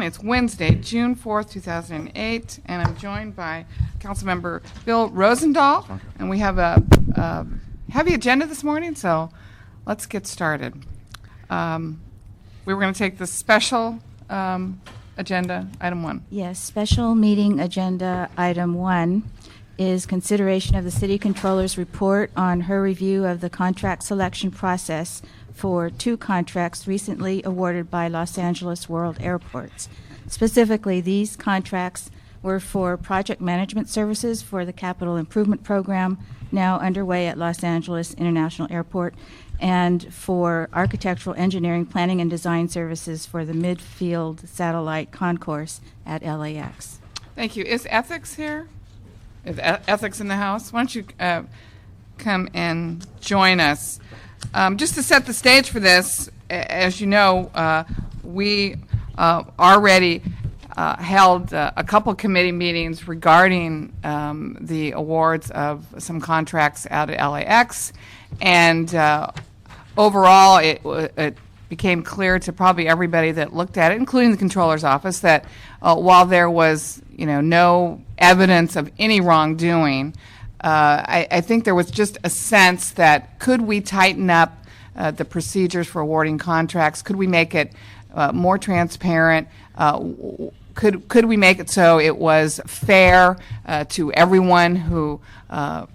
morning. It's Wednesday, June 4th, 2008, and I'm joined by Councilmember Bill Rosendahl, and we have a heavy agenda this morning, so let's get started. We were going to take the special agenda, item 1. Yes, special meeting agenda item 1 is consideration of the City Controller's report on her review of the contract selection process for 2 contracts recently awarded by Los Angeles World Airports. Specifically, these contracts were for project management services for the Capital Improvement Program now underway at Los Angeles International Airport, and for architectural engineering, planning, and design services for the Midfield Satellite Concourse at LAX. Thank you. Is ethics here? Is ethics in the house? Why don't you come and join us? Just to set the stage for this, as you know, we already held a couple committee meetings regarding the awards of some contracts out at LAX, and overall it became clear to probably everybody that looked at it, including the Controller's Office, that while there was no evidence of any wrongdoing, I think there was just a sense that could we tighten up the procedures for awarding contracts? Could we make it more transparent? Could we make it so it was fair to everyone who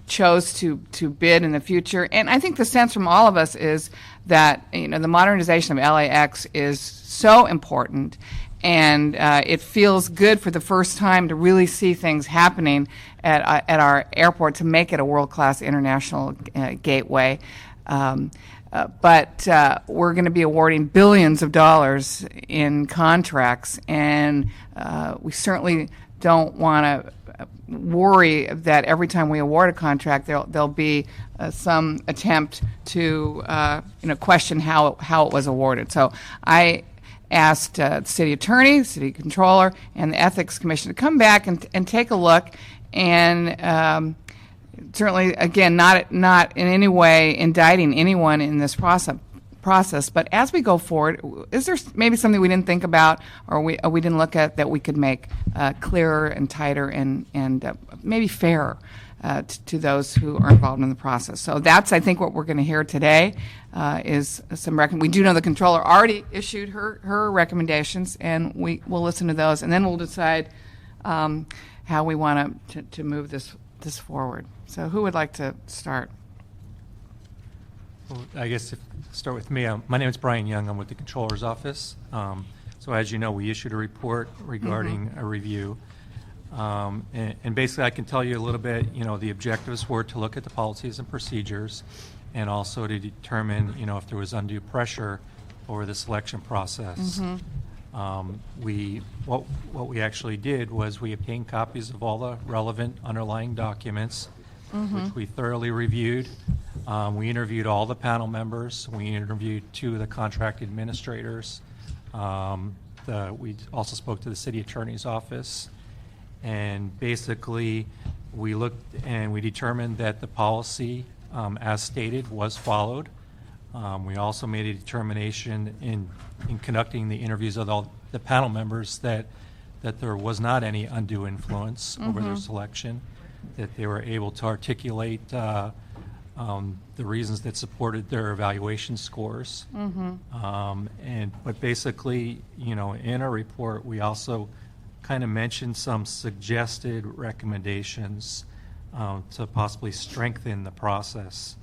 chose to bid in the future? And I think the sense from all of us is that the modernization of LAX is so important, and it feels good for the first time to really see things happening at our airport to make it a world-class international gateway. But we're going to be awarding billions of dollars in contracts, and we certainly don't want to worry that every time we award a contract there'll be some attempt to question how it was awarded. So I asked the city attorney, city controller, and the ethics commission to come back and take a look, and certainly, again, not in any way indicting anyone in this process, but as we go forward, is there maybe something we didn't think about or we didn't look at that we could make clearer and tighter and maybe fairer to those who are involved in the process? So that's, I think, what we're going to hear today is some we do know the controller already issued her recommendations, and we will listen to those, and then we'll decide how we want to move this forward. So who would like to start? Well, I guess start with me. My name is Brian Young. I'm with the Controller's Office. So as you know, we issued a report regarding a review. And basically I can tell you a little bit, the objectives were to look at the policies and procedures and also to determine, if there was undue pressure over the selection process. What we actually did was we obtained copies of all the relevant underlying documents, which we thoroughly reviewed. We interviewed all the panel members. We interviewed 2 of the contract administrators. We also spoke to the city attorney's office. And basically, we looked and we determined that the policy, as stated, was followed. We also made a determination in conducting the interviews of all the panel members that there was not any undue influence over their selection, that they were able to articulate the reasons that supported their evaluation scores. But basically, in our report, we also kind of mentioned some suggested recommendations to possibly strengthen the process.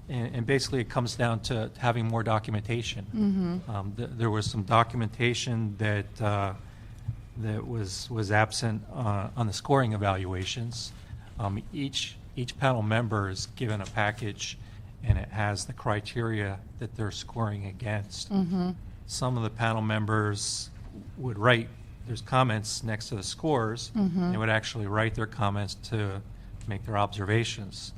And basically, it comes down to having more documentation. There was some documentation that was absent on the scoring evaluations. Each panel member is given a package, and it has the criteria that they're scoring against. Some of the panel members would write, there's comments next to the scores, and they would actually write their comments to make their observations.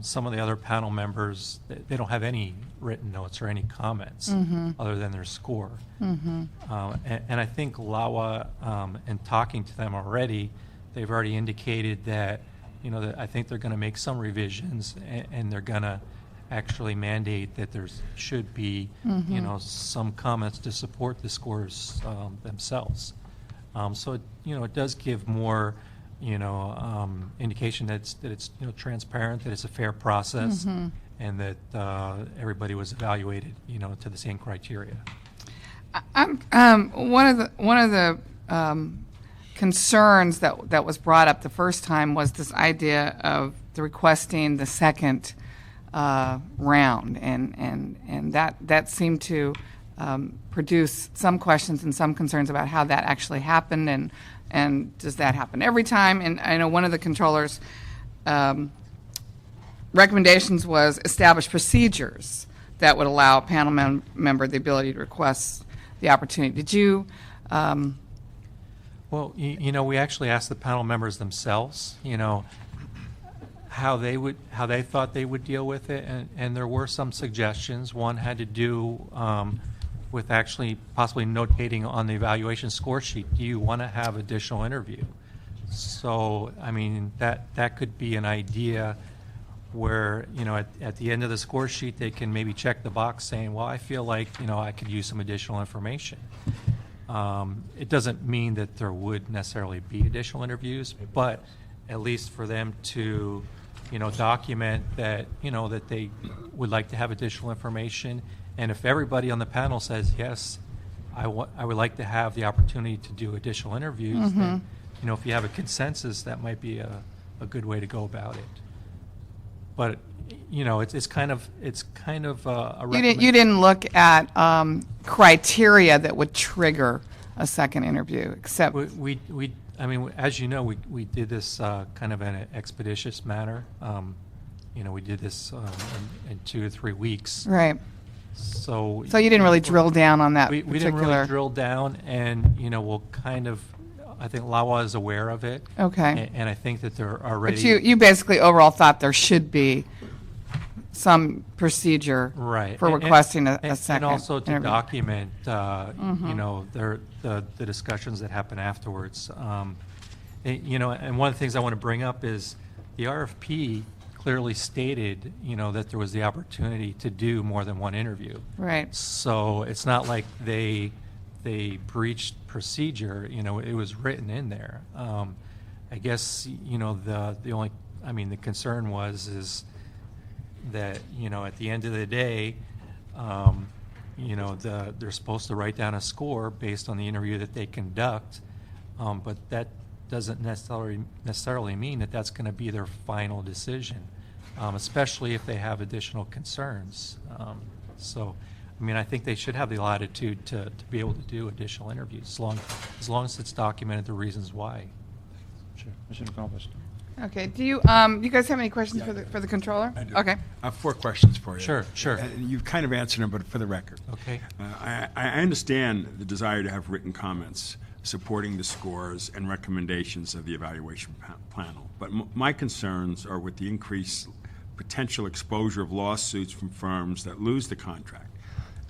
Some of the other panel members, they don't have any written notes or any comments other than their score. And I think LAWA, in talking to them already, they've already indicated that, that I think they're going to make some revisions, and they're going to actually mandate that there's should be, you know, some comments to support the scores themselves. So it, you know, it does give more, you know, indication that it's you know, transparent, that it's a fair process, and that everybody was evaluated, you know, to the same criteria. One of the concerns that was brought up the first time was this idea of the requesting the second round, and that seemed to produce some questions and some concerns about how that actually happened, and does that happen every time? And I know one of the controllers' recommendations was establish procedures that would allow a panel member the ability to request the opportunity. Did you? Well, you know, we actually asked the panel members themselves, you know, how they thought they would deal with it, and there were some suggestions. One had to do with actually possibly notating on the evaluation score sheet, do you want to have additional interview? So, I mean, that could be an idea where, you know, at the end of the score sheet, they can maybe check the box saying, well, I feel like, you know, I could use some additional information. It doesn't mean that there would necessarily be additional interviews, but at least for them to, you know, document that, you know, that they would like to have additional information. And if everybody on the panel says, yes, I would like to have the opportunity to do additional interviews, then, you know, if you have a consensus, that might be a good way to go about it. But, you know, it's kind of a You didn't look at criteria that would trigger a second interview, except I mean, as you know, we did this kind of in an expeditious manner. You know, we did this in 2 or 3 weeks. right. So So you didn't really drill down on that we particular. didn't really drill down, and, you know, we'll kind of, I think LAWA is aware of it. Okay. And I think that they're already. But you basically overall thought there should be some procedure Right. for And- requesting a and second also to interview. document, you know, the discussions that happen afterwards. You know, and one of the things I want to bring up is the RFP clearly stated, you know, that there was the opportunity to do more than one interview. Right. So it's not like they breached procedure, you know, it was written in there. I guess, you know, the only, I mean, the concern is that, you know, at the end of the day, you know, they're supposed to write down a score based on the interview that they conduct, but that doesn't necessarily mean that that's going to be their final decision, especially if they have additional concerns. So, I mean, I think they should have the latitude to be able to do additional interviews, as long as it's documented the reasons why. Sure. Mission accomplished. Okay. Do you guys have any questions for the controller? I do. Okay. I have 4 questions for you. Sure, sure. And you've kind of answered them, but for the record. Okay. I understand the desire to have written comments supporting the scores and recommendations of the evaluation panel. But my concerns are with the increased potential exposure of lawsuits from firms that lose the contract.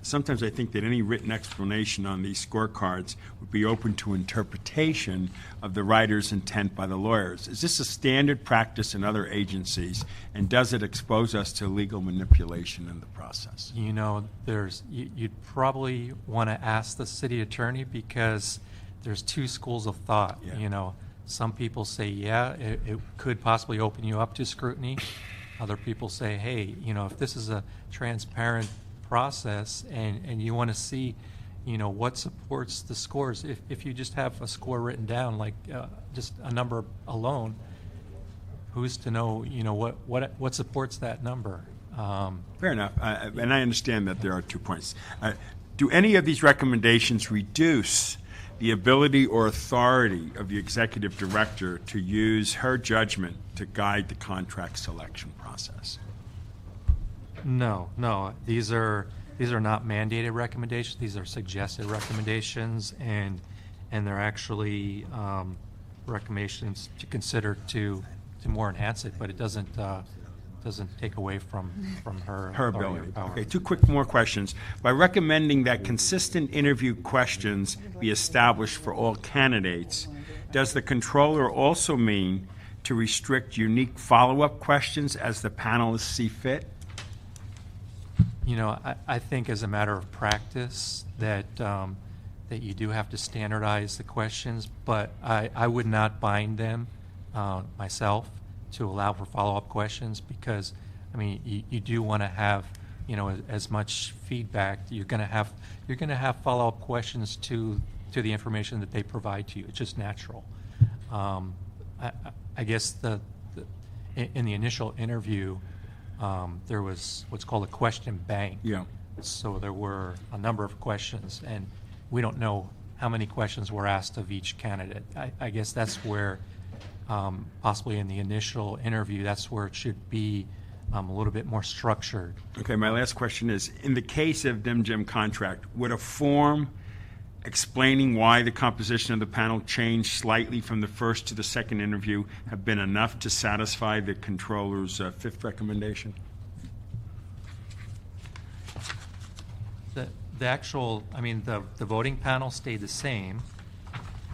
Sometimes I think that any written explanation on these scorecards would be open to interpretation of the writer's intent by the lawyers. Is this a standard practice in other agencies, and does it expose us to legal manipulation in the process? You know, you'd probably want to ask the city attorney, because there's 2 schools of thought. Yeah. You know, some people say, yeah, it could possibly open you up to scrutiny. Other people say, hey, you know, if this is a transparent process and you want to see, you know, what supports the scores, if you just have a score written down, like just a number alone, who's to know, you know, what supports that number? Fair enough. And I understand that there are 2 points. Do any of these recommendations reduce the ability or authority of the executive director to use her judgment to guide the contract selection process? No. These are not mandated recommendations. These are suggested recommendations, and they're actually recommendations to consider to more enhance it, but it doesn't take away from her Her authority or ability. power. Okay, 2 quick more questions. By recommending that consistent interview questions be established for all candidates, does the controller also mean to restrict unique follow-up questions as the panelists see fit? You know, I think as a matter of practice that that you do have to standardize the questions, but I would not bind them myself to allow for follow-up questions because, I mean, you do want to have, you know, as much feedback. You're going to have follow-up questions to the information that they provide to you. It's just natural. I guess in the initial interview, there was what's called a question bank. Yeah. So there were a number of questions, and we don't know how many questions were asked of each candidate. I guess that's where, possibly in the initial interview, that's where it should be a little bit more structured. Okay, my last question is, in the case of DIM contract, would a form explaining why the composition of the panel changed slightly from the first to the second interview have been enough to satisfy the controller's fifth recommendation? The actual, I mean, the voting panel stayed the same.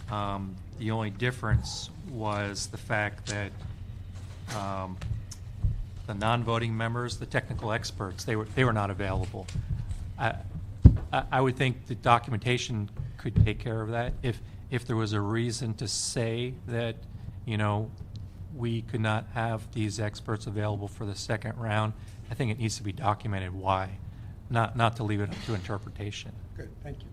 The only difference was the fact that the non-voting members, the technical experts, they were not available. I would think the documentation could take care of that. If there was a reason to say that, you know, we could not have these experts available for the second round, I think it needs to be documented why, not to leave it up to interpretation. Good, thank you.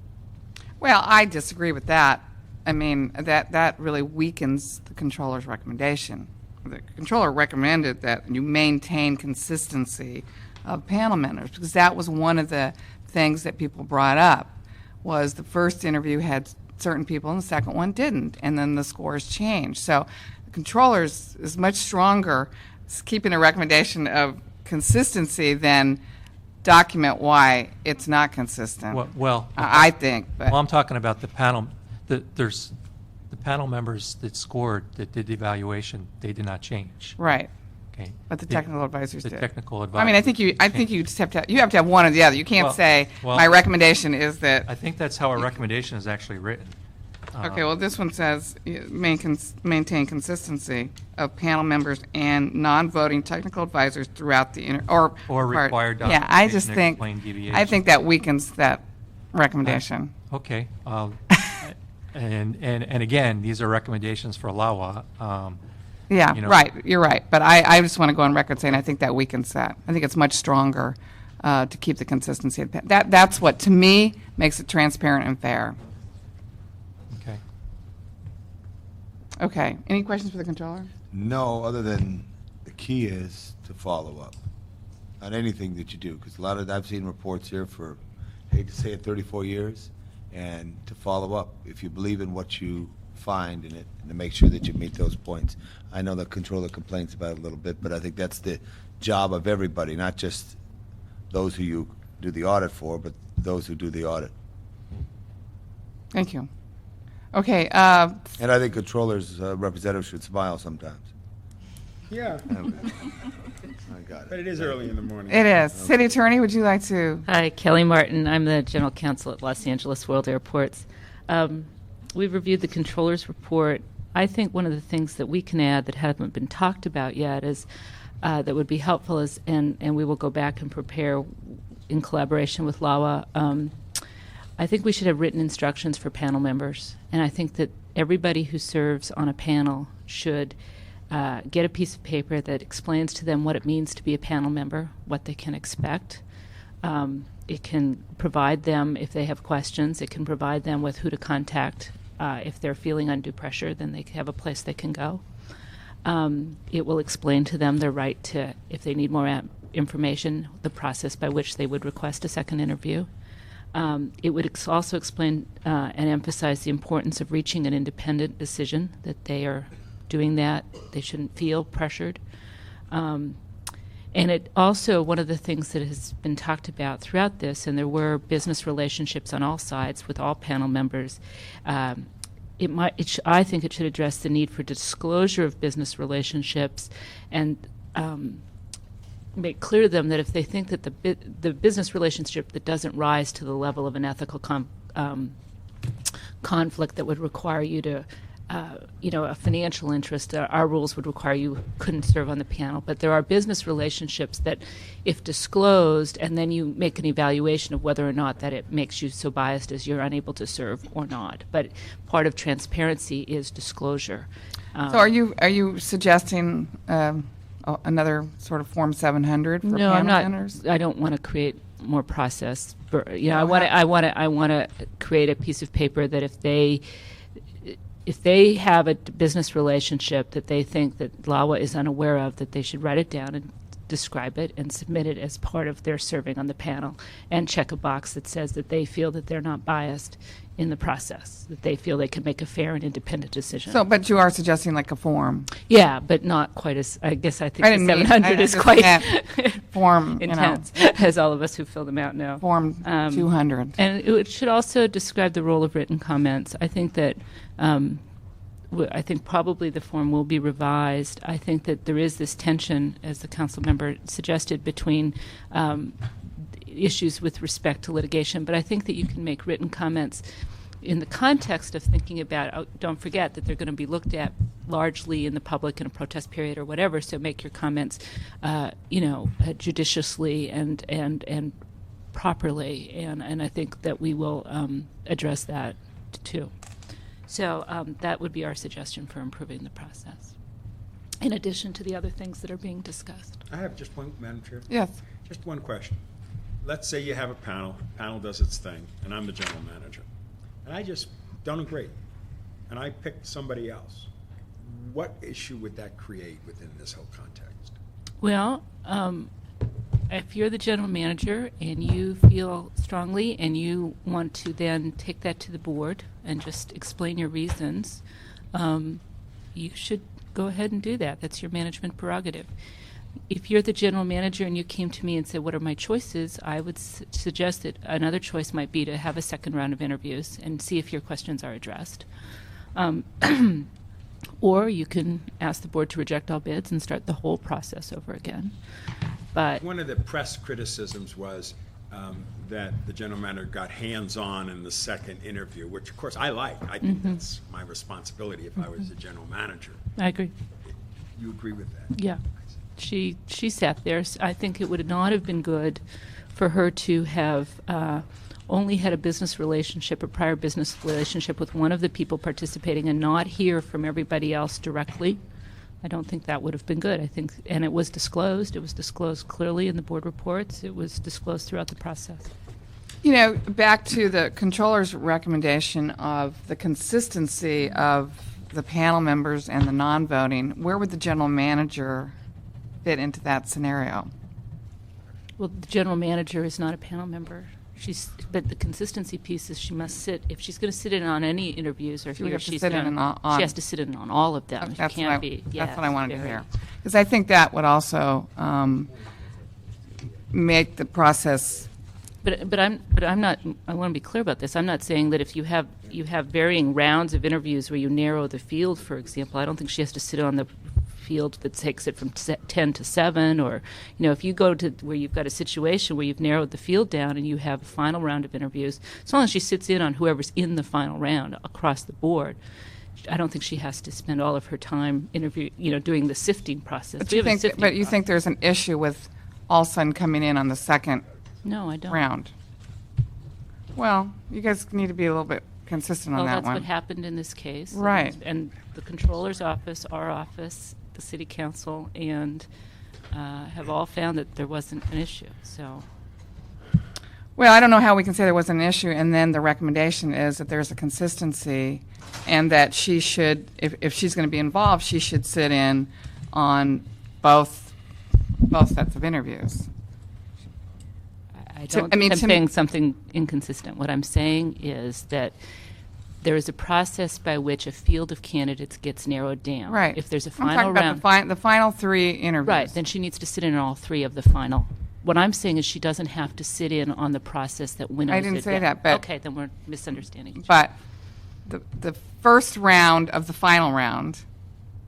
Well, I disagree with that. I mean, that really weakens the controller's recommendation. The controller recommended that you maintain consistency of panel members because that was one of the things that people brought up was the first interview had certain people and the second one didn't, and then the scores changed. So the controller is much stronger keeping a recommendation of consistency than document why it's not consistent. Well, I think. But well, I'm talking about the panel. There's the panel members that scored, that did the evaluation, they did not change. right. Okay. But the technical advisors The did. technical advisors. I mean, I think you just have to have one or the other. You can't Well- say well- my recommendation is that. I think that's how our recommendation is actually written. Okay, well, this one says maintain consistency of panel members and non-voting technical advisors throughout the Or part. required Yeah, I just documentation to think explain deviation. I think that weakens that recommendation. Okay. And again, these are recommendations for LAWA. Yeah, you know- right. You're right. But I just want to go on record saying I think that weakens that. I think it's much stronger to keep the consistency. Of that's what, to me, makes it transparent and fair. Okay. Okay. Any questions for the controller? No, other than the key is to follow up on anything that you do, because I've seen reports here for, I hate to say it, 34 years, and to follow up if you believe in what you find in it, and to make sure that you meet those points. I know the controller complains about it a little bit, but I think that's the job of everybody, not just those who you do the audit for, but those who do the audit. Thank you. Okay. And I think controllers' representatives should smile sometimes. Yeah, I got but it. it is early in the morning. It is. City Attorney, would you like to? Hi, Kelly Martin. I'm the General Counsel at Los Angeles World Airports. We've reviewed the Controller's report. I think one of the things that we can add that haven't been talked about yet is that would be helpful is, and we will go back and prepare in collaboration with LAWA. I think we should have written instructions for panel members, and I think that everybody who serves on a panel should get a piece of paper that explains to them what it means to be a panel member, what they can expect. It can provide them, if they have questions, it can provide them with who to contact. If they're feeling undue pressure, then they have a place they can go. It will explain to them their right to, if they need more information, the process by which they would request a second interview. It would also explain and emphasize the importance of reaching an independent decision, that they are doing that. They shouldn't feel pressured. And it also, one of the things that has been talked about throughout this, and there were business relationships on all sides with all panel members, I think it should address the need for disclosure of business relationships and make clear to them that if they think that the business relationship that doesn't rise to the level of an ethical conflict that would require you to a financial interest, our rules would require you couldn't serve on the panel. But there are business relationships that, if disclosed, and then you make an evaluation of whether or not that it makes you so biased as you're unable to serve or not. But part of transparency is disclosure. So are you suggesting another sort of Form 700 for No, panel I'm not. members? I don't want to create more process. I want to create a piece of paper that if they have a business relationship that they think that LAWA is unaware of, that they should write it down and describe it and submit it as part of their serving on the panel, and check a box that says that they feel that they're not biased in the process, that they feel they can make a fair and independent decision. So, but you are suggesting like a form. Yeah, but not quite as, I guess I think I the didn't mean- 700 I is just quite meant form, intense, as all of us who fill them out know. Form 200. And it should also describe the role of written comments. I think that, I think probably the form will be revised. I think that there is this tension, as the council member suggested, between issues with respect to litigation. But I think that you can make written comments in the context of thinking about, don't forget that they're going to be looked at largely in the public in a protest period or whatever, so make your comments, judiciously and properly, and I think that we will address that too. So that would be our suggestion for improving the process, in addition to the other things that are being discussed. I have just one, Madam Chair. Yes. Just one question. Let's say you have a panel does its thing, and I'm the general manager, and I just don't agree, and I pick somebody else. What issue would that create within this whole context? Well, if you're the general manager and you feel strongly and you want to then take that to the board and just explain your reasons, you should go ahead and do that. That's your management prerogative. If you're the general manager and you came to me and said, what are my choices, I would suggest that another choice might be to have a second round of interviews and see if your questions are addressed. Or you can ask the board to reject all bids and start the whole process over again. But One of the press criticisms was that the general manager got hands-on in the second interview, which of course I like. I think that's my responsibility if I was the general manager. I agree. You agree with that? Yeah. She sat there. I think it would not have been good for her to have only had a business relationship, a prior business relationship with one of the people participating and not hear from everybody else directly. I don't think that would have been good. I think, and it was disclosed. It was disclosed clearly in the board reports. It was disclosed throughout the process. You know, back to the controller's recommendation of the consistency of the panel members and the non-voting, where would the general manager fit into that scenario? Well, the general manager is not a panel member. But the consistency piece is she must sit, if she's going to sit in on any interviews, or if She would he or have to she's sit going in to, on- she has to sit in on all of them. She That's can't be. That's what I yes, wanted to very- hear. Because I think that would also make the process. But I'm not. I want to be clear about this. I'm not saying that if you have varying rounds of interviews where you narrow the field, for example, I don't think she has to sit on the field that takes it from 10 to 7, or if you go to where you've got a situation where you've narrowed the field down and you have a final round of interviews, as long as she sits in on whoever's in the final round across the board, I don't think she has to spend all of her time doing the sifting process. But We you have a think, sifting but you process. think there's an issue with all of a sudden coming in on the second No, I don't. round? Well, you guys need to be a little bit consistent on Well, that that's one. what happened in this case. Right. And the controller's office, our office, the city council, and have all found that there wasn't an issue. So, Well, I don't know how we can say there was an issue, and then the recommendation is that there's a consistency, and that she should, if she's going to be involved, she should sit in on both sets of interviews. I To- don't I mean, think I'm to me- saying something inconsistent. What I'm saying is that there is a process by which a field of candidates gets narrowed down. Right. If there's a I'm final talking round. about the final 3 interviews. Right, then she needs to sit in on all 3 of the final. What I'm saying is she doesn't have to sit in on the process that winnows I didn't it say down. that, but- Okay, then we're misunderstanding each But the first round of the final round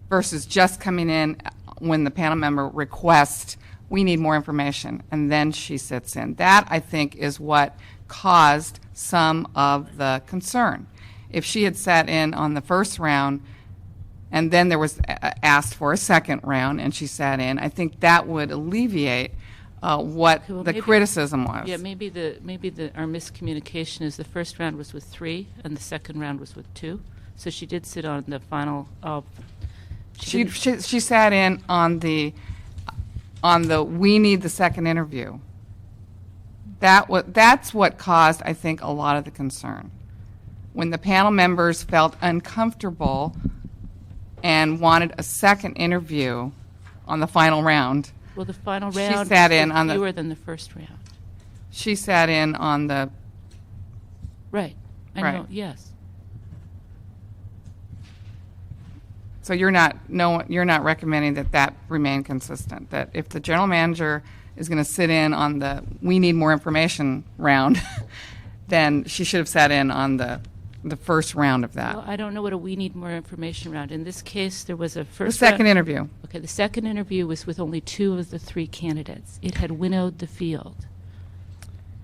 versus just coming in when the panel member requests, we need more information, and then she sits in. That, I think, is what caused some of the concern, if she had sat in on the first round and then there was asked for a second round and she sat in, I think that would alleviate what Well, the maybe- criticism was. Yeah, maybe our miscommunication is the first round was with 3 and the second round was with 2. So she did sit on the final. She sat in on the we need the second interview. That's what caused, I think, a lot of the concern. When the panel members felt uncomfortable and wanted a second interview on the final round, Well, the final She round sat was in on the- fewer than the first round. she sat in on the, Right. I Right. know. Yes. so you're not recommending that remain consistent, that if the general manager is going to sit in on the we need more information round, then she should have sat in on the first round of that. Well, I don't know what a we need more information round. In this case, there was a The first second round. interview. Okay, the second interview was with only 2 of the 3 candidates. It had winnowed the field.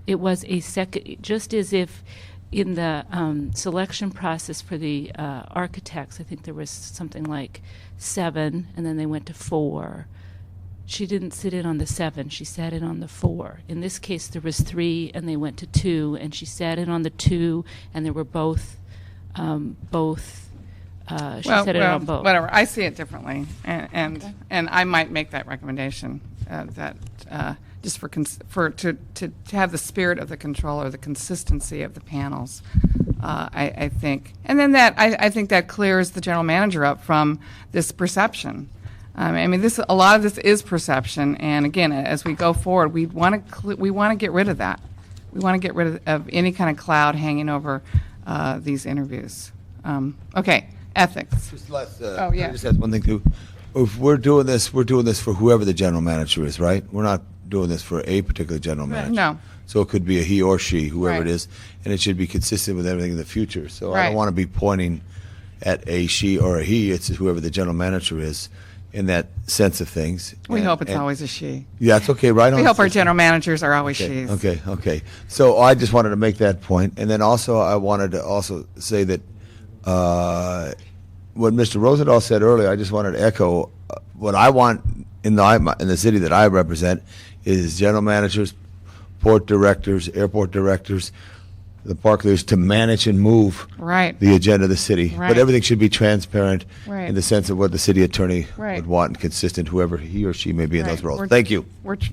It was a second, just as if in the selection process for the architects, I think there was something like 7, and then they went to 4. She didn't sit in on the 7, she sat in on the 4. In this case, there was 3, and they went to 2, and she sat in on the 2, and there were both, she sat in on both. Whatever. I see it differently, and I might make that recommendation that just to have the spirit of the controller, the consistency of the panels. I think, and then I think that clears the general manager up from this perception. I mean, a lot of this is perception, and again, as we go forward, we want to get rid of that. We want to get rid of any kind of cloud hanging over these interviews. Okay, ethics. Just last, Oh, yeah. I just had one thing too. If we're doing this for whoever the general manager is, right? We're not doing this for a particular general manager. No. So it could be a he or she, whoever Right. it is, and it should be consistent with everything in the future. So I Right. don't want to be pointing at a she or a he. It's whoever the general manager is in that sense of things. We And- hope it's and- always a she. Yeah, it's okay, right on. We hope our It's- general managers are always Okay, she's. okay. So I just wanted to make that point, and then also I wanted to also say that what Mr. Rosendahl said earlier. I just wanted to echo what I want in the city that I represent is general managers, port directors, airport directors, the park leaders to manage and move Right. the agenda of the city. Right. But everything should be transparent Right. in the sense of what the city attorney Right. would want and consistent, whoever he or she may be in those Right. roles. We're- Thank you.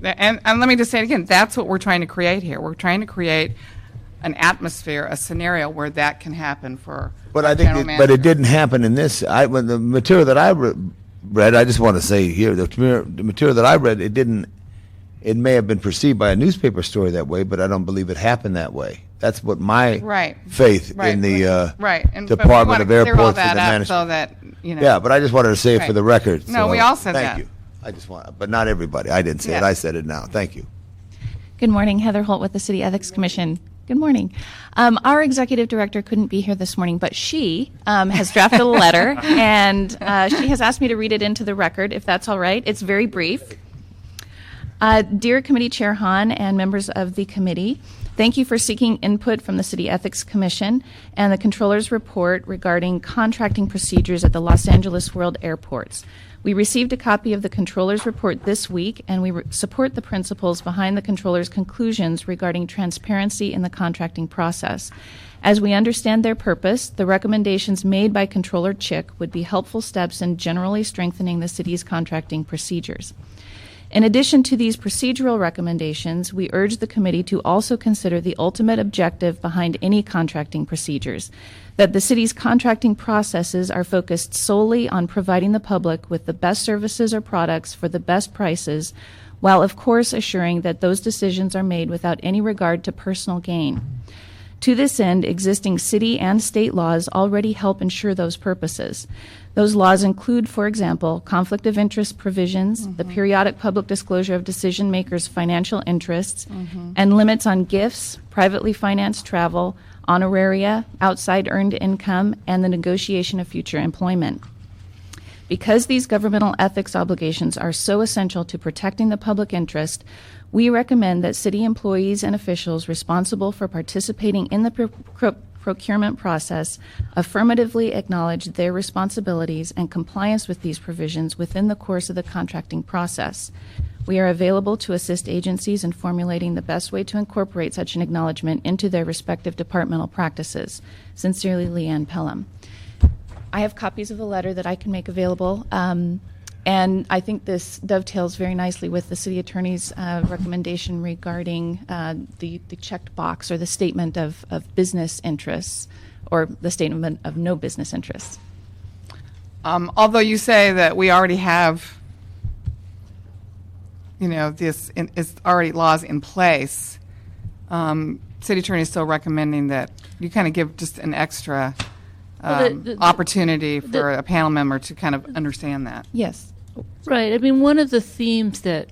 And let me just say it again, that's what we're trying to create here. We're trying to create an atmosphere, a scenario where that can happen for But our I think, general but it manager. didn't happen in this. When the material that I read, I just want to say here, the material that I read, it didn't. It may have been perceived by a newspaper story that way, but I don't believe it happened that way. That's what my Right. faith Right. in the Right. And- but we Department wanna of clear all Airports that and the up management. So that, Yeah, but I just wanted to say it for Right. the record. No, we all said that. Thank you. I just want, but not everybody. I didn't say it. Yeah. I said it now. Thank you. Good morning, Heather Holt with the City Ethics Commission. Good morning. Our executive director couldn't be here this morning, but she has drafted a letter, and she has asked me to read it into the record, if that's all right. It's very brief. Dear Committee Chair Hahn and members of the committee, thank you for seeking input from the City Ethics Commission and the Controller's report regarding contracting procedures at the Los Angeles World Airports. We received a copy of the Controller's report this week, and we support the principles behind the Controller's conclusions regarding transparency in the contracting process. As we understand their purpose, the recommendations made by Controller Chick would be helpful steps in generally strengthening the city's contracting procedures. In addition to these procedural recommendations, we urge the committee to also consider the ultimate objective behind any contracting procedures, that the city's contracting processes are focused solely on providing the public with the best services or products for the best prices, while of course assuring that those decisions are made without any regard to personal gain. To this end, existing city and state laws already help ensure those purposes. Those laws include, for example, conflict of interest provisions, the periodic public disclosure of decision makers' financial interests, and limits on gifts, privately financed travel, honoraria, outside earned income, and the negotiation of future employment. Because these governmental ethics obligations are so essential to protecting the public interest, we recommend that city employees and officials responsible for participating in the procurement process affirmatively acknowledge their responsibilities and compliance with these provisions within the course of the contracting process. We are available to assist agencies in formulating the best way to incorporate such an acknowledgement into their respective departmental practices. Sincerely, Leanne Pelham. I have copies of the letter that I can make available, and I think this dovetails very nicely with the city attorney's recommendation regarding the checked box or the statement of business interests, or the statement of no business interests. Although you say that we already have, this is already laws in place, city attorney is still recommending that you kind of give just an extra opportunity for a panel member to kind of understand that. Yes. Right. I mean, one of the themes that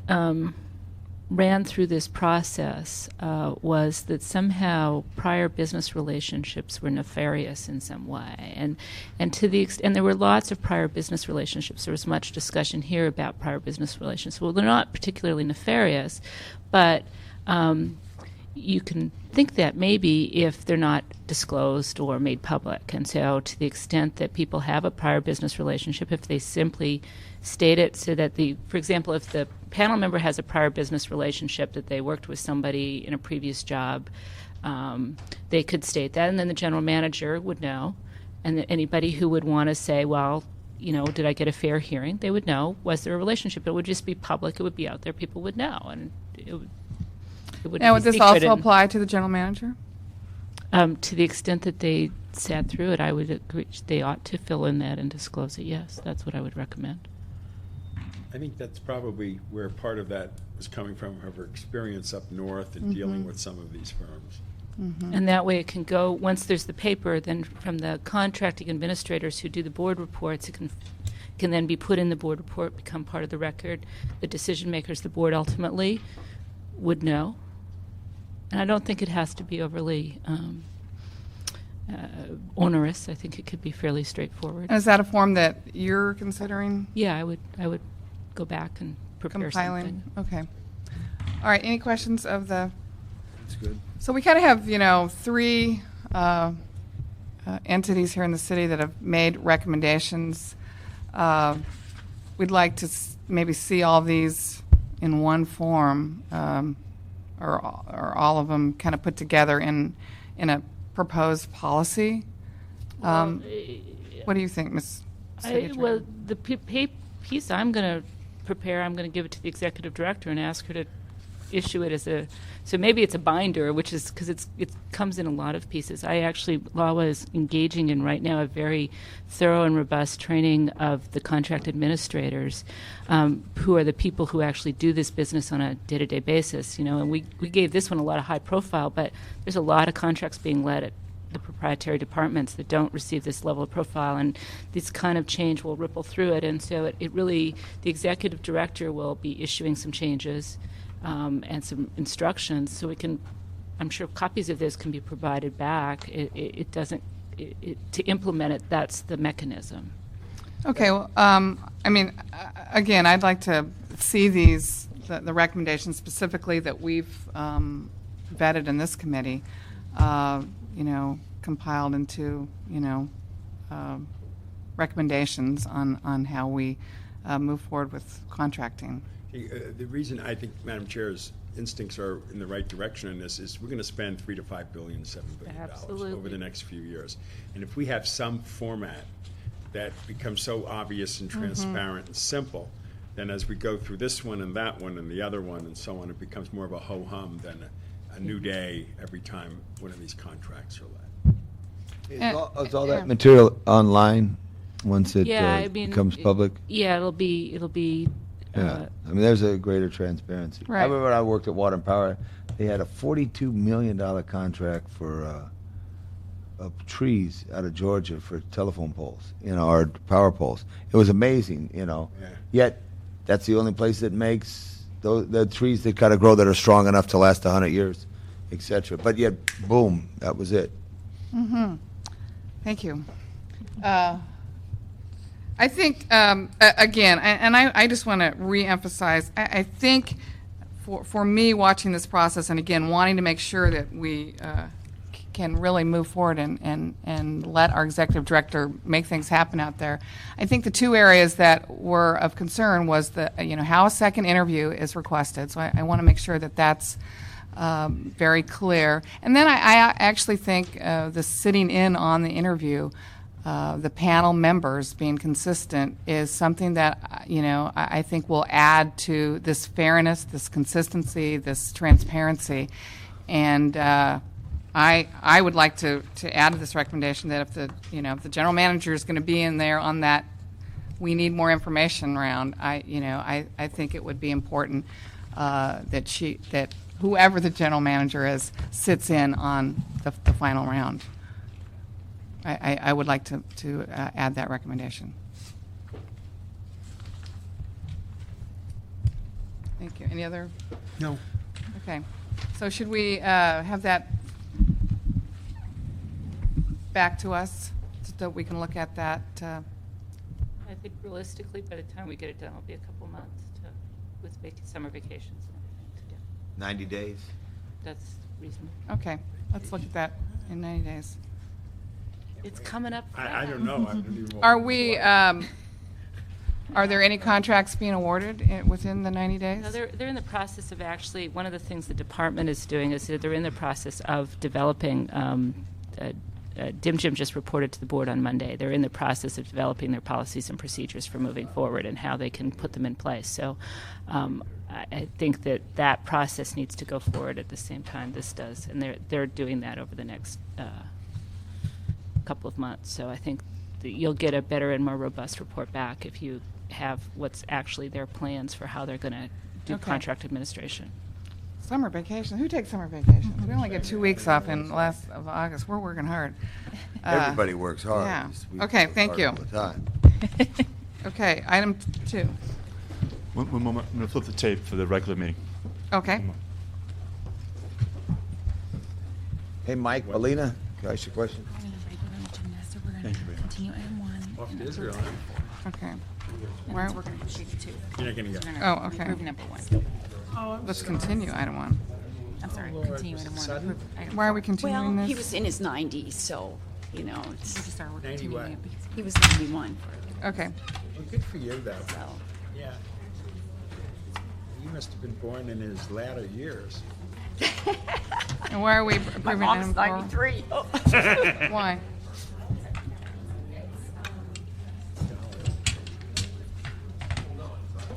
ran through this process was that somehow prior business relationships were nefarious in some way, and to the and there were lots of prior business relationships. There was much discussion here about prior business relations. Well, they're not particularly nefarious, but you can think that maybe if they're not disclosed or made public. And so to the extent that people have a prior business relationship, if they simply state it so that for example, if the panel member has a prior business relationship that they worked with somebody in a previous job, they could state that, and then the general manager would know, and anybody who would want to say, well, did I get a fair hearing? They would know, was there a relationship? It would just be public, it would be out there, people would know, and it would Now, would be this secret. also apply to the general manager? To the extent that they sat through it, I would agree they ought to fill in that and disclose it. Yes, that's what I would recommend. I think that's probably where part of that was coming from, her experience up north and dealing with some of these firms. And that way it can go, once there's the paper, then from the contracting administrators who do the board reports, it can then be put in the board report, become part of the record. The decision makers, the board ultimately, would know. And I don't think it has to be overly onerous. I think it could be fairly straightforward. And is that a form that you're considering Yeah, I would go back and prepare compiling? something. Okay. All right, any questions of the... That's good. So we kind of have, three entities here in the city that have made recommendations. We'd like to maybe see all these in one form, or all of them kind of put together in a proposed policy. What do you think, Ms. City Attorney? Well, the piece I'm going to prepare, I'm going to give it to the executive director and ask her to issue it as so maybe it's a binder, which is because it comes in a lot of pieces. LAWA is engaging in right now a very thorough and robust training of the contract administrators, who are the people who actually do this business on a day-to-day basis. And we gave this one a lot of high profile, but there's a lot of contracts being led at the proprietary departments that don't receive this level of profile, and this kind of change will ripple through it. And so it really, the executive director will be issuing some changes and some instructions, so I'm sure copies of this can be provided back. To implement it, that's the mechanism. Okay, well, again, I'd like to see the recommendations specifically that we've vetted in this committee, compiled into, recommendations on how we move forward with contracting. The reason I think Madam Chair's instincts are in the right direction in this is we're going to spend $3 to $5 billion, $7 billion Absolutely. over the next few years. And if we have some format that becomes so obvious and transparent and simple, then as we go through this one and that one and the other one and so on, it becomes more of a ho-hum than a new day every time one of these contracts are led. Is all that material online once it Yeah, becomes public? Yeah, it'll be. Yeah, there's a greater transparency. Right. I remember when I worked at Water and Power, they had a $42 million contract for trees out of Georgia for telephone poles, or power poles. It was amazing, Yeah. Yet, that's the only place that makes the trees that got to grow that are strong enough to last 100 years, etc. But yet, boom, that was it. Thank you. I think, again, and I just want to reemphasize, I think for me watching this process, and again, wanting to make sure that we can really move forward and let our executive director make things happen out there. I think the two areas that were of concern was how a second interview is requested. So I want to make sure that that's very clear. And then I actually think the sitting in on the interview, the panel members being consistent is something that, I think will add to this fairness, this consistency, this transparency. And I would like to add to this recommendation that if the general manager is going to be in there on that, we need more information round. I think it would be important that whoever the general manager is sits in on the final round. I would like to add that recommendation. Thank you. Any other? No. Okay. So should we have that back to us so that we can look at that? I think realistically, by the time we get it done, it'll be a couple months with summer vacations and everything to do. 90 days? That's reasonable. Okay. Let's look at that in 90 days. It's coming up. I don't know. I don't even know. Are we? Are there any contracts being awarded within the 90 days? No, they're in the process of actually, one of the things the department is doing is that they're in the process of developing, Dim Jim just reported to the board on Monday, they're in the process of developing their policies and procedures for moving forward and how they can put them in place. So I think that process needs to go forward at the same time this does, and they're doing that over the next couple of months. So I think that you'll get a better and more robust report back if you have what's actually their plans for how they're going to do Okay. contract administration. Summer vacation. Who takes summer vacations? We only get 2 weeks off in the last of August. We're working hard. Everybody works hard. yeah. We Okay, work thank hard you. all the time. Okay, item 2. One moment, I'm going to flip the tape for the regular meeting. Okay. Hey, Mike, Alina, can I ask you a question? Thank you very much. Continue item 1. Off to Israel. Okay. Where? We're going to page 2. You're not going to go. Oh, okay. Approve number 1. Let's continue item 1. I'm sorry, continue item 1. Approve item Why are we 4. continuing Well, this? he was in his 90s, so, We just started, we're 90 continuing what? it because he was 91. Okay. Well, good for you, though. So, Yeah. You must have been born in his latter years. And why are we my approving mom's item 4? 93. Oh. Why?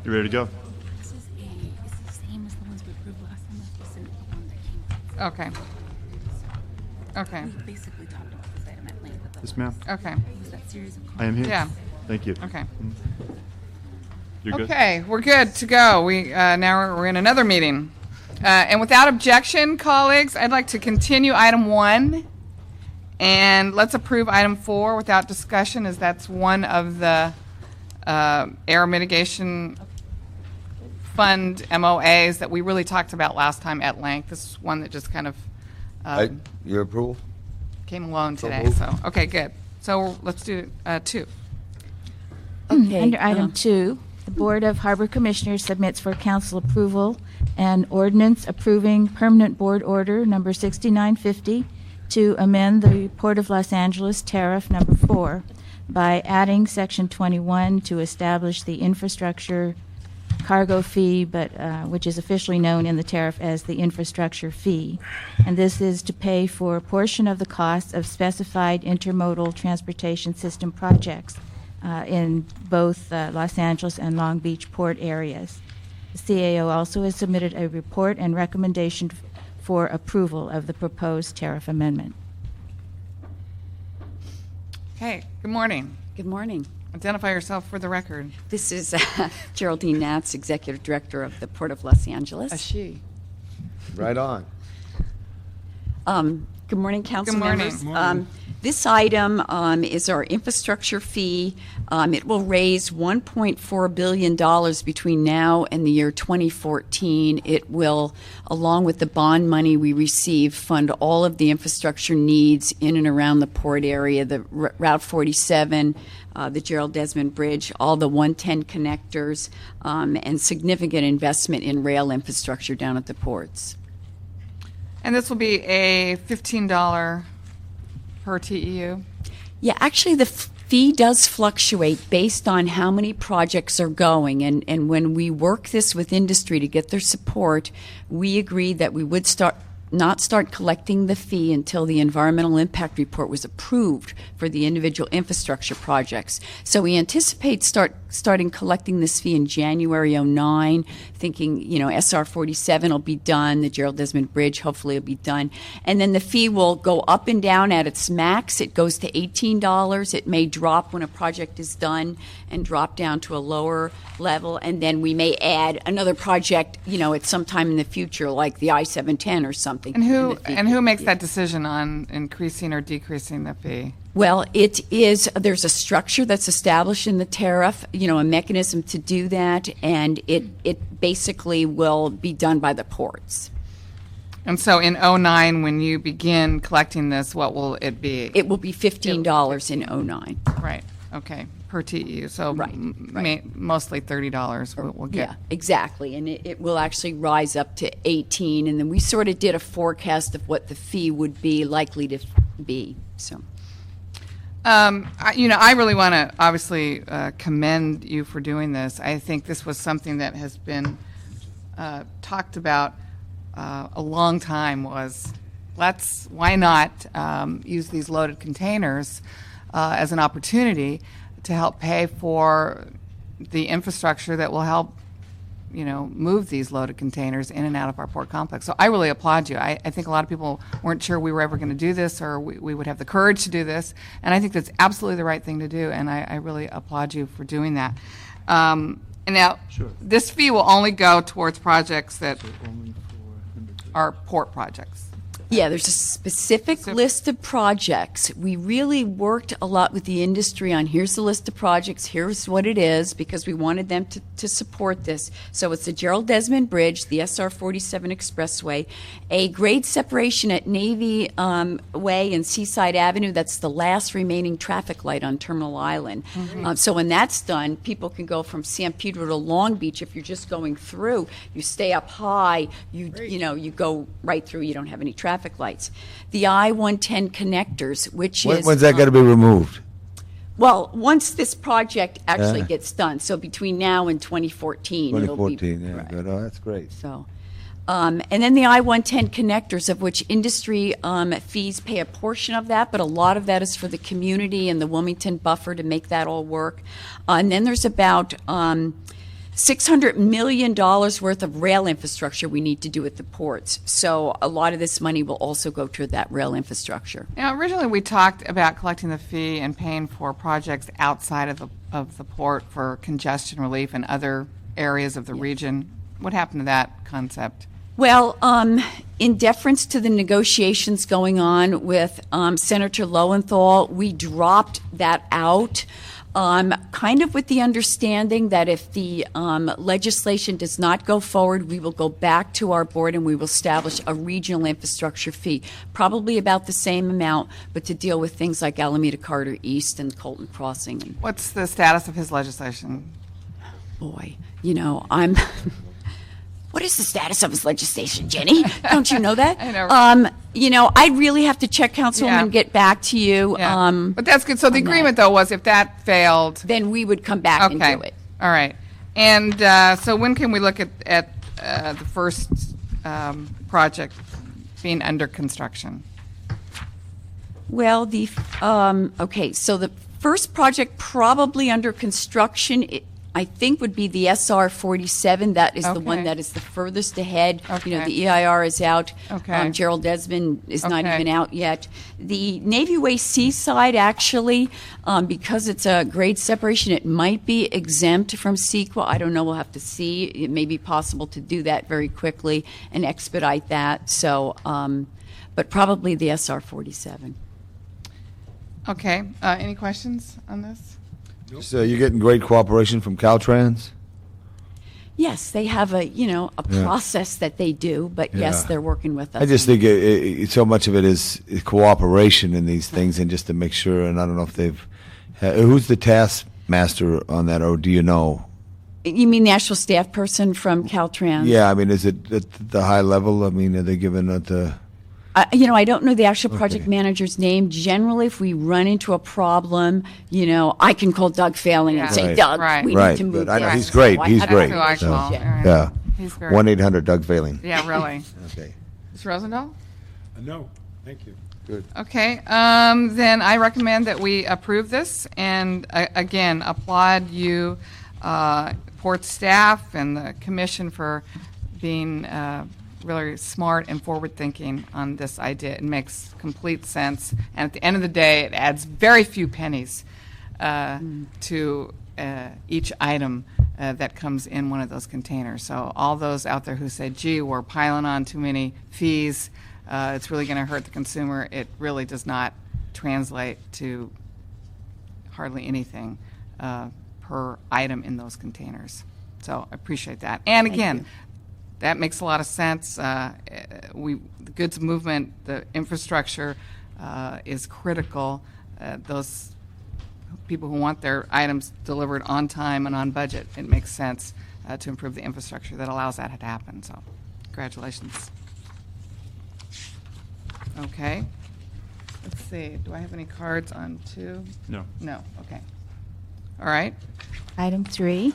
You ready to go? this is the same as the ones we approved last time. That's just the one that came. Okay. Okay. We basically talked about this item at length. At the Yes, ma'am. Okay. It was that series of I am here. Yeah. Thank you. Okay. You're good? Okay, we're good to go. Now we're in another meeting. And without objection, colleagues, I'd like to continue item 1. And let's approve item 4 without discussion, as that's one of the error mitigation fund MOAs that we really talked about last time at length. This is one that just kind of Your approval? came along So today. moved. So, okay, good. So let's do 2. Okay, Under item 2, the Board of Harbor Commissioners submits for council approval an ordinance approving permanent board order number 6950 to amend the Port of Los Angeles tariff number 4 by adding section 21 to establish the infrastructure cargo fee, but which is officially known in the tariff as the infrastructure fee. And this is to pay for a portion of the costs of specified intermodal transportation system projects in both Los Angeles and Long Beach port areas. The CAO also has submitted a report and recommendation for approval of the proposed tariff amendment. Okay, good morning. good morning. Identify yourself for the record. This is Geraldine Natz, Executive Director of the Port of Los Angeles. A she. Right on. Good morning, council Good morning. members. Good morning. This item is our infrastructure fee. It will raise $1.4 billion between now and the year 2014. It will, along with the bond money we receive, fund all of the infrastructure needs in and around the port area, the Route 47, the Gerald Desmond Bridge, all the 110 connectors, and significant investment in rail infrastructure down at the ports. And this will be a $15 per TEU? Yeah, actually, the fee does fluctuate based on how many projects are going. And when we work this with industry to get their support, we agreed that we would not start collecting the fee until the environmental impact report was approved for the individual infrastructure projects. So we anticipate starting collecting this fee in January 09, thinking, SR 47 will be done, the Gerald Desmond Bridge hopefully will be done. And then the fee will go up and down at its max. It goes to $18. It may drop when a project is done and drop down to a lower level. And then we may add another project, at some time in the future, like the I-710 or something. And who makes that decision on increasing or decreasing the fee? Well, there's a structure that's established in the tariff, a mechanism to do that, and it basically will be done by the ports. And so in 09, when you begin collecting this, what will it be? It will be $15 in 09. Right, okay, per TEU. So Right. Mostly $30 we'll get. Yeah, exactly, and it will actually rise up to 18, and then we sort of did a forecast of what the fee would be likely to be, so. I really want to obviously commend you for doing this. I think this was something that has been talked about a long time. Why not use these loaded containers as an opportunity to help pay for the infrastructure that will help move these loaded containers in and out of our port complex. So I really applaud you. I think a lot of people weren't sure we were ever going to do this or we would have the courage to do this. And I think that's absolutely the right thing to do. And I really applaud you for doing that. And now, this fee will only go towards projects that are port projects. Yeah, there's a specific list of projects. We really worked a lot with the industry on here's the list of projects, here's what it is, because we wanted them to support this. So it's the Gerald Desmond Bridge, the SR 47 Expressway, a grade separation at Navy Way and Seaside Avenue. That's the last remaining traffic light on Terminal Island. So when that's done, people can go from San Pedro to Long Beach. If you're just going through, you stay up high, you go right through, you don't have any traffic lights. The I-110 connectors, which is... When's that going to be removed? Well, once this project actually gets done, so between now and 2014. 2014, it'll be, good. Oh, that's great. So, and then the I-110 connectors, of which industry fees pay a portion of that, but a lot of that is for the community and the Wilmington buffer to make that all work. And then there's about... $600 million worth of rail infrastructure we need to do at the ports. So a lot of this money will also go to that rail infrastructure. Now, originally we talked about collecting the fee and paying for projects outside of the port for congestion relief in other areas of the region. What happened to that concept? Well, in deference to the negotiations going on with Senator Lowenthal, we dropped that out. Kind of with the understanding that if the legislation does not go forward, we will go back to our board and we will establish a regional infrastructure fee, probably about the same amount, but to deal with things like Alameda Carter East and Colton Crossing. What's the status of his legislation? Boy, I'm... What is the status of his legislation, Jenny? Don't you know that? I know. I'd really have to check, Councilwoman, and get back to you. Yeah. But that's good. So the agreement, though, was if that failed... Then we would come back and do it. All right. And so when can we look at the first project being under construction? Well, okay, so the first project probably under construction... I think would be the SR 47. That is the one that is the furthest ahead. Okay. The EIR is out. Okay. Gerald Desmond is not Okay. even out yet. The Navy Way Seaside, actually, because it's a grade separation, it might be exempt from CEQA. I don't know. We'll have to see. It may be possible to do that very quickly and expedite that. So, but probably the SR 47. Okay. Any questions on this? So you're getting great cooperation from Caltrans? Yes, they have a process that they do, but yes, Yeah. they're working with us. I just think so much of it is cooperation in these things, and just to make sure. And I don't know if they've. Who's the taskmaster on that, or do you know? You mean the actual staff person from Caltrans? Yeah, I mean, is it at the high level? I mean, are they giving it the? I don't know the actual project Okay. manager's name. Generally, if we run into a problem, I can call Doug Failing and say, Right. Doug, Right. we Right, need to move good. I know, this. he's great. So I He's have great. that Who I call. relationship. All right. Yeah. He's very. 1-800 Doug Failing. Yeah, really. Okay. Mr. Rosendahl? No, thank you. Good. Okay, then I recommend that we approve this, and again, applaud you, Port staff and the commission for being really smart and forward-thinking on this idea. It makes complete sense, and at the end of the day, it adds very few pennies to each item that comes in one of those containers. So all those out there who say, gee, we're piling on too many fees, it's really going to hurt the consumer. It really does not translate to hardly anything per item in those containers. So I appreciate that. And again, that makes a lot of sense. The goods movement, the infrastructure is critical. Those people who want their items delivered on time and on budget, it makes sense to improve the infrastructure that allows that to happen. So congratulations. Okay. Let's see. Do I have any cards on 2? No. No. Okay. All right. Item 3.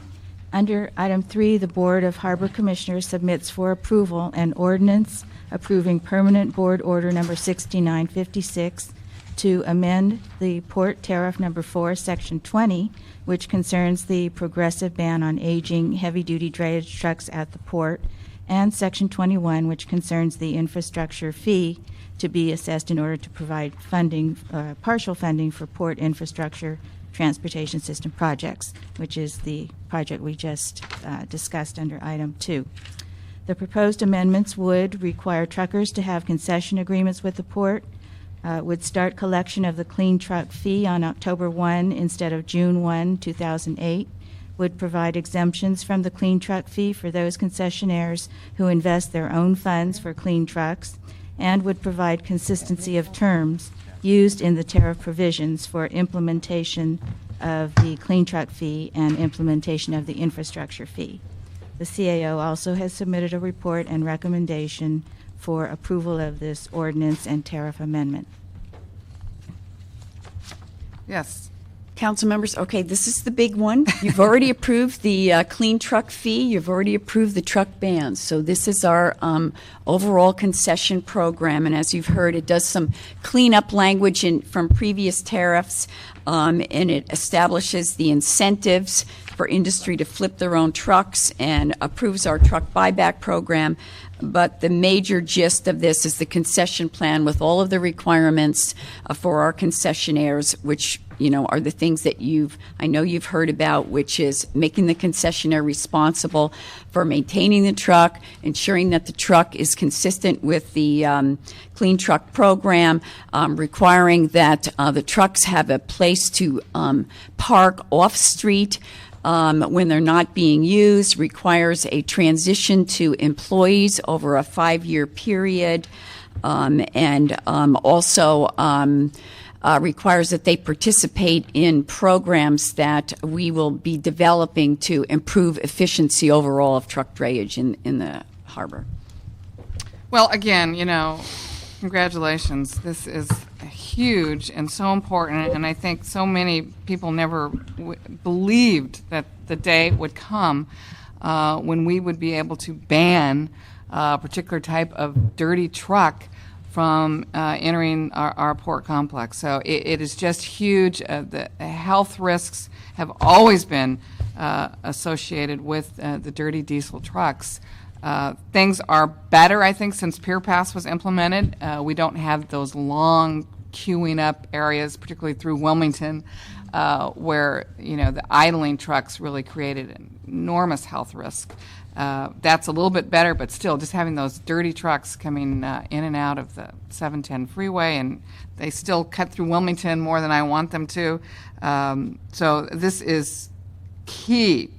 Under item 3, the Board of Harbor Commissioners submits for approval an ordinance approving permanent board order number 6956 to amend the Port Tariff number 4, Section 20, which concerns the progressive ban on aging heavy-duty drayage trucks at the port, and Section 21, which concerns the infrastructure fee to be assessed in order to provide funding, partial funding for port infrastructure transportation system projects, which is the project we just discussed under item 2. The proposed amendments would require truckers to have concession agreements with the port, would start collection of the clean truck fee on October 1 instead of June 1, 2008, would provide exemptions from the clean truck fee for those concessionaires who invest their own funds for clean trucks, and would provide consistency of terms used in the tariff provisions for implementation of the clean truck fee and implementation of the infrastructure fee. The CAO also has submitted a report and recommendation for approval of this ordinance and tariff amendment. Yes. Council members, okay, this is the big one. You've already approved the clean truck fee. You've already approved the truck bans. So this is our overall concession program. And as you've heard, it does some cleanup language from previous tariffs, and it establishes the incentives for industry to flip their own trucks and approves our truck buyback program. But the major gist of this is the concession plan with all of the requirements for our concessionaires, which are the things that I know you've heard about, which is making the concessionaire responsible for maintaining the truck, ensuring that the truck is consistent with the clean truck program, requiring that the trucks have a place to park off-street when they're not being used, requires a transition to employees over a 5-year period, and also requires that they participate in programs that we will be developing to improve efficiency overall of truck drayage in the harbor. Well, again, congratulations. This is huge and so important, and I think so many people never believed that the day would come when we would be able to ban a particular type of dirty truck from entering our port complex. So it is just huge. The health risks have always been associated with the dirty diesel trucks. Things are better, I think, since Pier Pass was implemented. We don't have those long queuing up areas, particularly through Wilmington, where the idling trucks really created an enormous health risk. That's a little bit better, but still, just having those dirty trucks coming in and out of the 710 freeway, and they still cut through Wilmington more than I want them to. So this is key.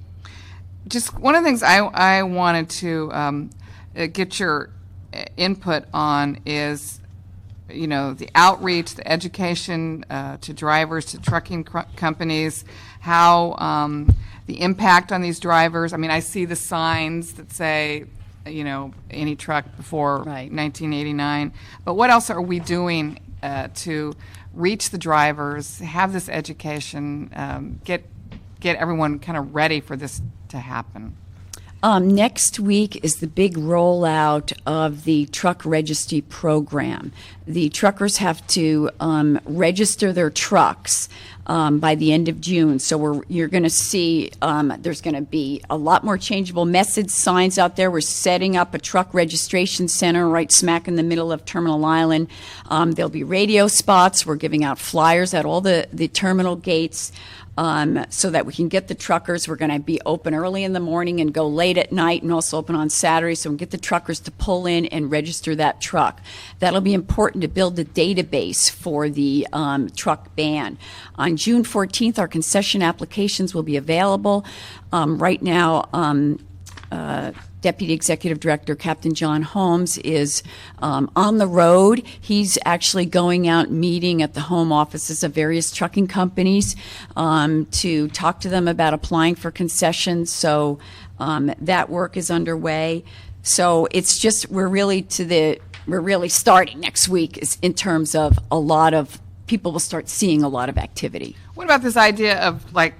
Just one of the things I wanted to get your input on is, the outreach, the education to drivers, to trucking companies, how the impact on these drivers. I mean, I see the signs that say any truck before Right. 1989. But what else are we doing to reach the drivers, have this education, get everyone kind of ready for this to happen? Next week is the big rollout of the truck registry program. The truckers have to register their trucks by the end of June. So you're going to see there's going to be a lot more changeable message signs out there. We're setting up a truck registration center right smack in the middle of Terminal Island. There'll be radio spots. We're giving out flyers at all the terminal gates. So that we can get the truckers. We're going to be open early in the morning and go late at night, and also open on Saturday, so we can get the truckers to pull in and register that truck. That'll be important to build a database for the truck ban. On June 14th, our concession applications will be available. Right now, Deputy Executive Director Captain John Holmes is on the road. He's actually going out meeting at the home offices of various trucking companies to talk to them about applying for concessions. So that work is underway. So it's just we're really starting next week in terms of a lot of people will start seeing a lot of activity. What about this idea of like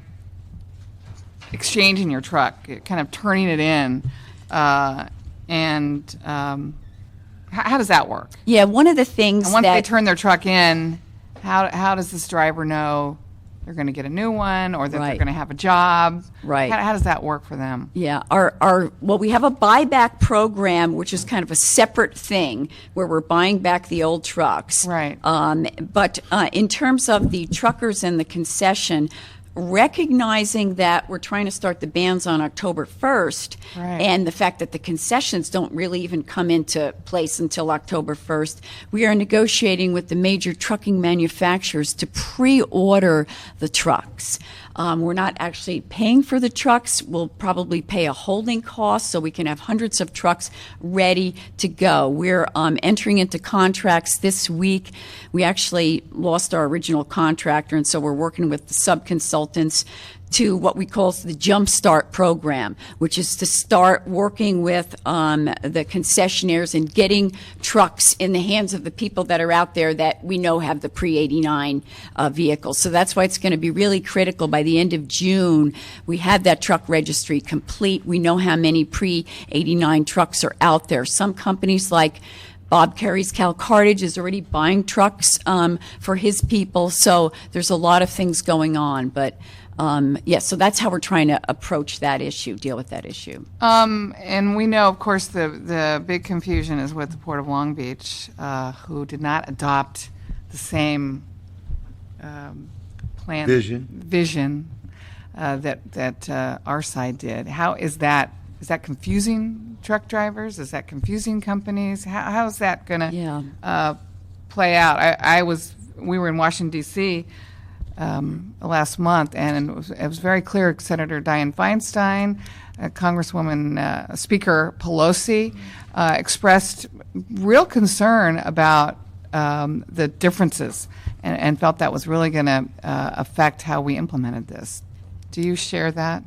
exchanging your truck, kind of turning it in? How does that work? Yeah, one of the things And once they turn their truck in, how does this driver know they're going to get a new one, or that they're Right. going to have a job? Right. How does that work for them? Yeah, we have a buyback program, which is kind of a separate thing where we're buying back the old trucks. Right. But in terms of the truckers and the concession, recognizing that we're trying to start the bans on October 1st, Right. and the fact that the concessions don't really even come into place until October 1st, we are negotiating with the major trucking manufacturers to pre-order the trucks. We're not actually paying for the trucks. We'll probably pay a holding cost so we can have hundreds of trucks ready to go. We're entering into contracts this week. We actually lost our original contractor, and so we're working with the sub-consultants to what we call the Jumpstart program, which is to start working with the concessionaires and getting trucks in the hands of the people that are out there that we know have the pre-89 vehicles. So that's why it's going to be really critical. By the end of June, we have that truck registry complete. We know how many pre-89 trucks are out there. Some companies like Bob Carey's Cal Cartage is already buying trucks for his people. So there's a lot of things going on. But so that's how we're trying to approach that issue, deal with that issue. And we know, of course, the big confusion is with the Port of Long Beach, who did not adopt the same plan vision that our side did. How is that? Is that confusing truck drivers? Is that confusing companies? How is that going to play out? We were in Washington, D.C. Last month, and it was very clear. Senator Dianne Feinstein, Congresswoman Speaker Pelosi expressed real concern about the differences, and felt that was really going to affect how we implemented this. Do you share that?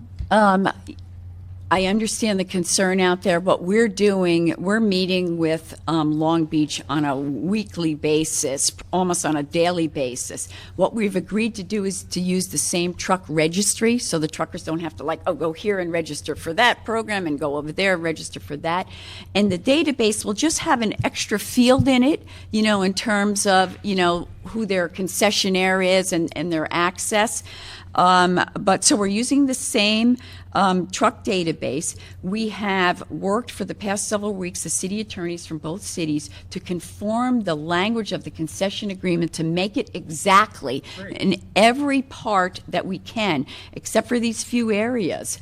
I understand the concern out there. What we're doing, we're meeting with Long Beach on a weekly basis, almost on a daily basis. What we've agreed to do is to use the same truck registry, so the truckers don't have to go here and register for that program and go over there and register for that. And the database will just have an extra field in it, in terms of, who their concessionaire is and their access. But so we're using the same truck database. We have worked for the past several weeks, the city attorneys from both cities, to conform the language of the concession agreement to make it exactly in every part that we can, except for these few areas.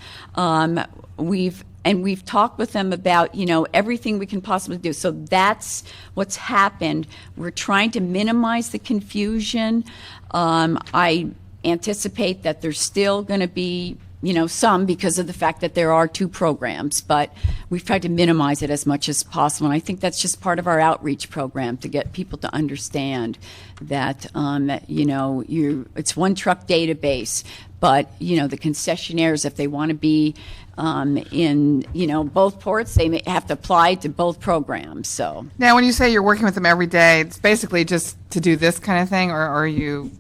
We've talked with them about, everything we can possibly do. So that's what's happened. We're trying to minimize the confusion. I anticipate that there's still going to be some because of the fact that there are 2 programs, but we've tried to minimize it as much as possible. And I think that's just part of our outreach program to get people to understand that, it's one truck database, but, the concessionaires, if they want to be in, both ports, they may have to apply to both programs, so. Now, when you say you're working with them every day, it's basically just to do this kind of thing, or are you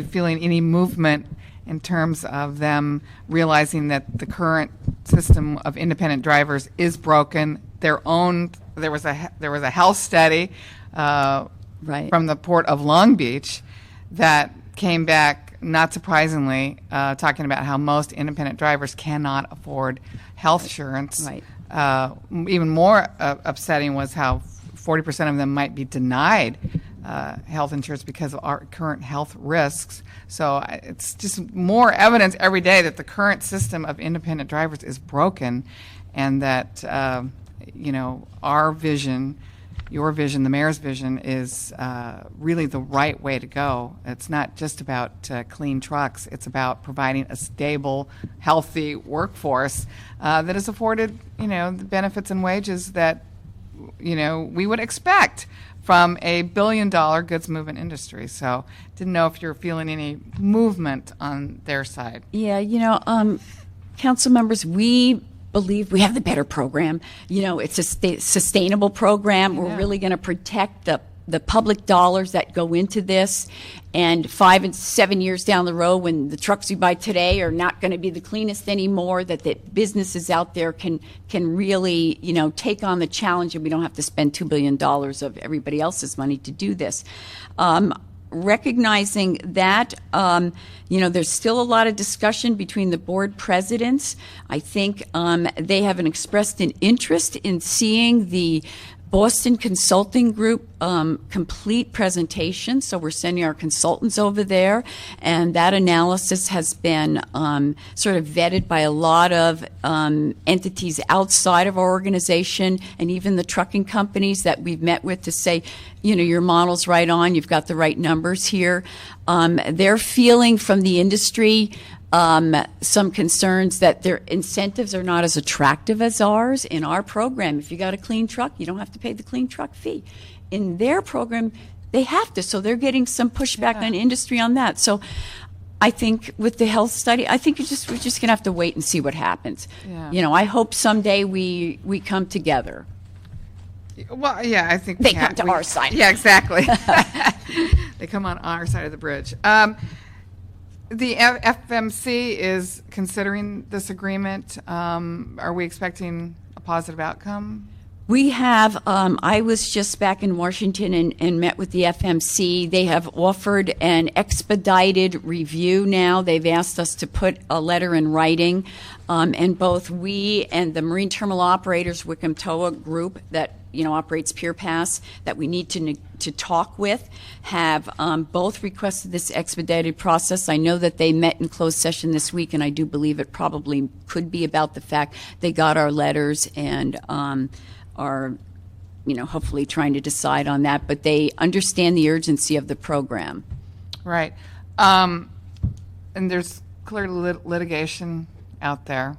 feeling any movement in terms of them realizing that the current system of independent drivers is broken? There was a health study Right. from the Port of Long Beach that came back, not surprisingly, talking about how most independent drivers cannot afford health insurance. Right. Even more upsetting was how 40% of them might be denied health insurance because of our current health risks. So it's just more evidence every day that the current system of independent drivers is broken, and that our vision, your vision, the mayor's vision, is really the right way to go. It's not just about clean trucks. It's about providing a stable, healthy workforce that is afforded, the benefits and wages that, we would expect from a billion-dollar goods movement industry. So didn't know if you're feeling any movement on their side. Yeah, council members, we believe we have the better program. It's a sustainable program. We're really going to protect the public dollars that go into this. And 5 and 7 years down the road, when the trucks we buy today are not going to be the cleanest anymore, that the businesses out there can really, take on the challenge, and we don't have to spend $2 billion of everybody else's money to do this. Recognizing that, there's still a lot of discussion between the board presidents. I think they haven't expressed an interest in seeing the Boston Consulting Group complete presentation, so we're sending our consultants over there, and that analysis has been sort of vetted by a lot of entities outside of our organization, and even the trucking companies that we've met with to say, your model's right on, you've got the right numbers here. They're feeling from the industry some concerns that their incentives are not as attractive as ours. In our program, if you got a clean truck, you don't have to pay the clean truck fee. In their program, they have to, so they're getting some pushback on industry on that. So I think with the health study, I think we're just going to have to wait and see what happens. Yeah. I hope someday we come together. Well, yeah, I think They come to our side. Yeah, exactly. They come on our side of the bridge. The FMC is considering this agreement. Are we expecting a positive outcome? We have, I was just back in Washington and met with the FMC. They have offered an expedited review now. They've asked us to put a letter in writing. And both we and the Marine Terminal Operators Wickham TOA group that operates Pier Pass that we need to talk with have both requested this expedited process. I know that they met in closed session this week, and I do believe it probably could be about the fact they got our letters and are hopefully trying to decide on that. But they understand the urgency of the program. Right. And there's clearly litigation out there.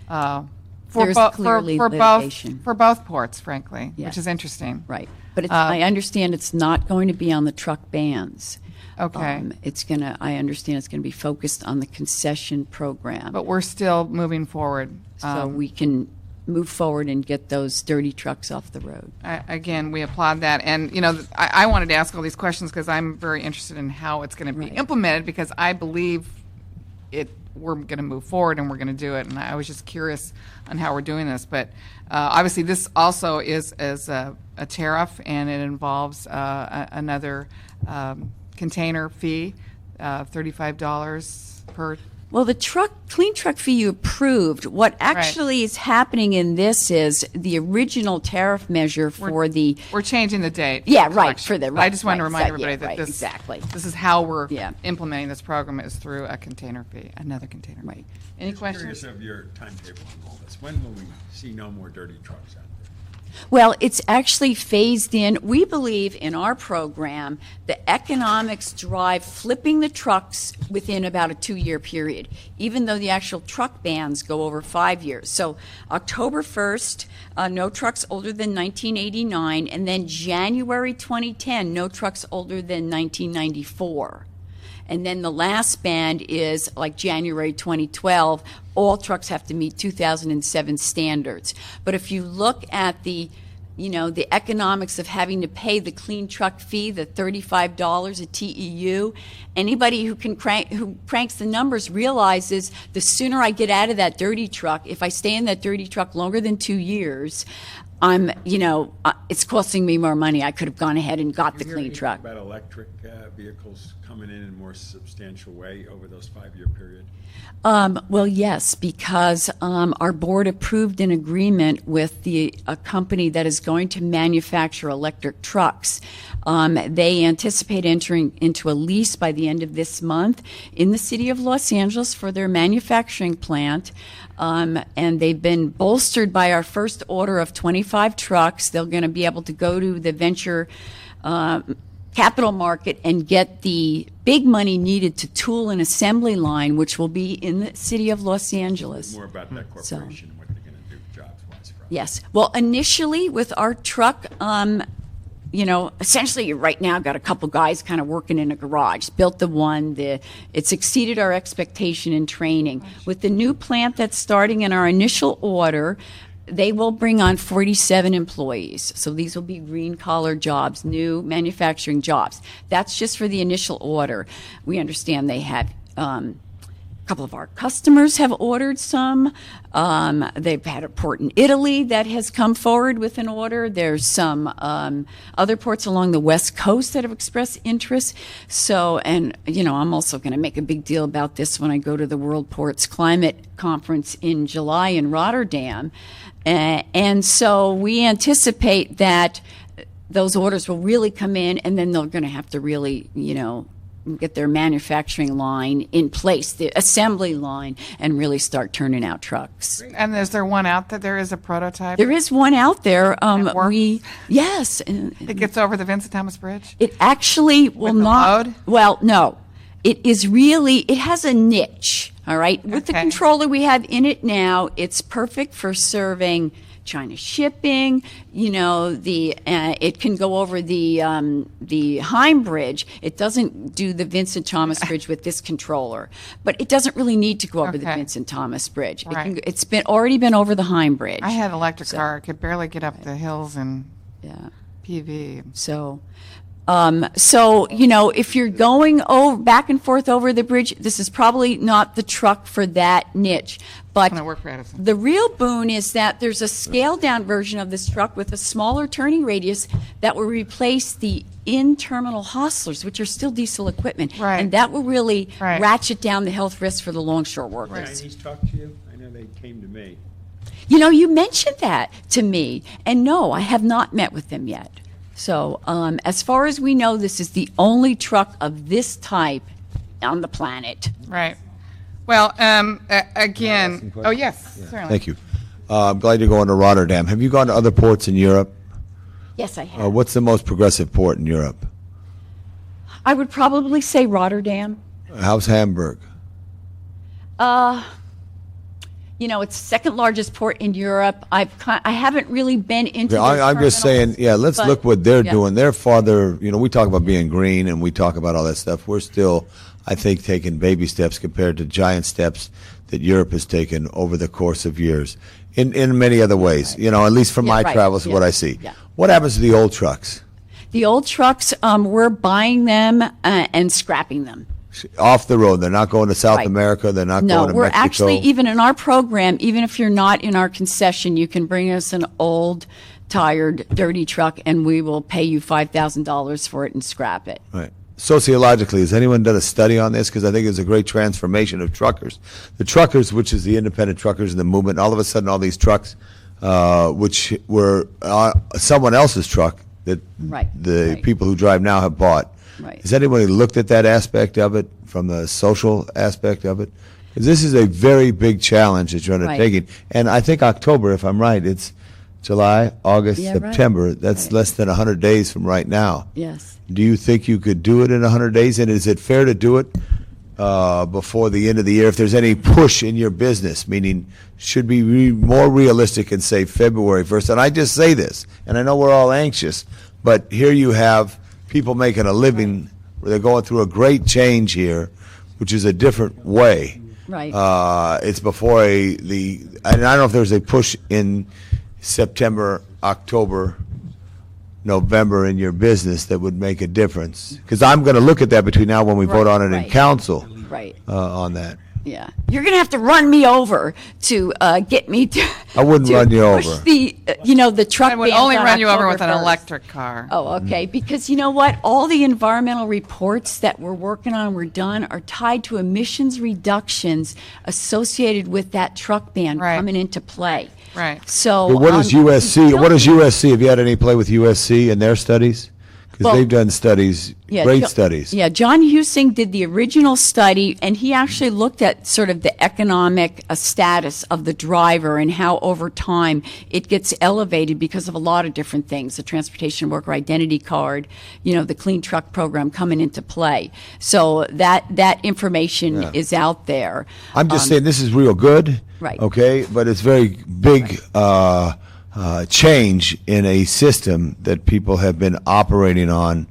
There's clearly litigation. For both ports, frankly, Yes. which is interesting. Right. But I understand it's not going to be on the truck bans. Okay. I understand it's going to be focused on the concession program. But we're still moving forward. So we can move forward and get those dirty trucks off the road. Again, we applaud that. And, I wanted to ask all these questions because I'm very interested in how it's going to be implemented, because I believe we're going to move forward and we're going to do it. And I was just curious on how we're doing this. But obviously this also is a tariff, and it involves another container fee, $35 per. Well, the clean truck fee you approved, what actually is happening in this is the original tariff measure for the... We're changing the date. Yeah, right, collection. for the... I just wanted to right, remind so- everybody yeah, that right, this, exactly. this is how we're Yeah. implementing this program, is through a container fee, another container fee. Right. Any Curious questions? of your timetable on all this. When will we see no more dirty trucks out there? Well, it's actually phased in. We believe in our program, the economics drive flipping the trucks within about a 2-year period, even though the actual truck bans go over 5 years. So October 1st, no trucks older than 1989, and then January 2010, no trucks older than 1994. And then the last band is like January 2012, all trucks have to meet 2007 standards. But if you look at the economics of having to pay the clean truck fee, the $35 a TEU, anybody who cranks the numbers realizes the sooner I get out of that dirty truck, if I stay in that dirty truck longer than 2 years, it's costing me more money. I could have gone ahead and got the clean truck. About electric vehicles coming in a more substantial way over those 5-year period? Well, yes, because our board approved an agreement with a company that is going to manufacture electric trucks. They anticipate entering into a lease by the end of this month in the city of Los Angeles for their manufacturing plant. And they've been bolstered by our first order of 25 trucks. They're going to be able to go to the venture capital market and get the big money needed to tool an assembly line, which will be in the city of Los Angeles. More about that corporation and what they're going to do jobs-wise for us. Yes. Well, initially with our truck, essentially right now got a couple guys kind of working in a garage. Built the one. It's exceeded our expectation in training. With the new plant that's starting in our initial order, they will bring on 47 employees. So these will be green-collar jobs, new manufacturing jobs. That's just for the initial order. We understand they have a couple of our customers have ordered some. They've had a port in Italy that has come forward with an order. There's some other ports along the West Coast that have expressed interest. So, I'm also going to make a big deal about this when I go to the World Ports Climate Conference in July in Rotterdam. And so we anticipate that those orders will really come in, and then they're going to have to really, get their manufacturing line in place, the assembly line, and really start turning out trucks. And is there one out there? There is a prototype? There is one out there. It works? Yes. It gets over the Vincent Thomas Bridge? It actually will With the not. load? Well, no. It has a niche, all right? With the Okay. controller we have in it now, it's perfect for serving China shipping. It can go over the Heim Bridge. It doesn't do the Vincent Thomas Bridge with this controller, but it doesn't really need to go over the Okay. Vincent Thomas Bridge. Right. It's already been over the Heim Bridge. I had an electric car. I could barely get up the hills in Yeah. PV. So, if you're going back and forth over the bridge, this is probably not the truck for that niche. But Can I work for Edison? the real boon is that there's a scaled-down version of this truck with a smaller turning radius that will replace the in-terminal hostlers, which are still diesel equipment. Right. And that will really Right. ratchet down the health risks for the longshore workers. Chinese talk to you? I know they came to me. You mentioned that to me, and no, I have not met with them yet. So, as far as we know, this is the only truck of this type on the planet. Right. Well, again, oh, yes, certainly. Thank you. I'm glad you're going to Rotterdam. Have you gone to other ports in Europe? Yes, I have. What's the most progressive port in Europe? I would probably say Rotterdam. How's Hamburg? It's the second largest port in Europe. I haven't really been into. I'm just saying, let's but- look what they're yeah. doing. They're farther, we talk about being green and we talk about all that stuff. We're still, I think, taking baby steps compared to giant steps that Europe has taken over the course of years in many other ways, at least from Yeah, my right. travels, Yeah. what I see. Yeah. What happens to the old trucks? The old trucks, we're buying them and scrapping them. Off the road. They're not going to South Right. America. They're not No, going to we're Mexico. actually, even in our program, even if you're not in our concession, you can bring us an old, tired, dirty truck, and we will pay you $5,000 for it and scrap it. Right. Sociologically, has anyone done a study on this? Because I think it's a great transformation of truckers. The truckers, which is the independent truckers in the movement, all of a sudden all these trucks, which were someone else's truck that Right, the right. people who drive now have bought. Right. Has anybody looked at that aspect of it, from the social aspect of it? Because this is a very big challenge that you're undertaking. And I think October, if I'm right, it's July, August, Yeah, right. September. That's Right. less than 100 days from right now. Yes. Do you think you could do it in 100 days? And is it fair to do it before the end of the year? If there's any push in your business, meaning should be more realistic and say February 1st. And I just say this, and I know we're all anxious, but here you have people making a living. They're going through a great change here, which is a different way. Right. It's before and I don't know if there's a push in September, October, November in your business that would make a difference. Because I'm going to look at that between now and when we vote on it in Right. council Right. on that. Yeah. You're going to have to run me over to get me to. I wouldn't to run you push over. The truck I would bans only on run you over with October an 1st. electric car. Oh, okay. Because you know what? All the environmental reports that we're working on, we're done, are tied to emissions reductions associated with that truck ban Right. coming into play. Right. So, But what is USC? What is USC? Have you had any play with USC and their studies? Because Well, they've done studies, great studies. Yeah, John Husing did the original study, and he actually looked at sort of the economic status of the driver and how over time it gets elevated because of a lot of different things. The Transportation Worker Identity Card, the Clean Truck Program coming into play. So that information is out there. I'm just saying this is real good. Right. Okay, but it's very big change in a system that people have been operating on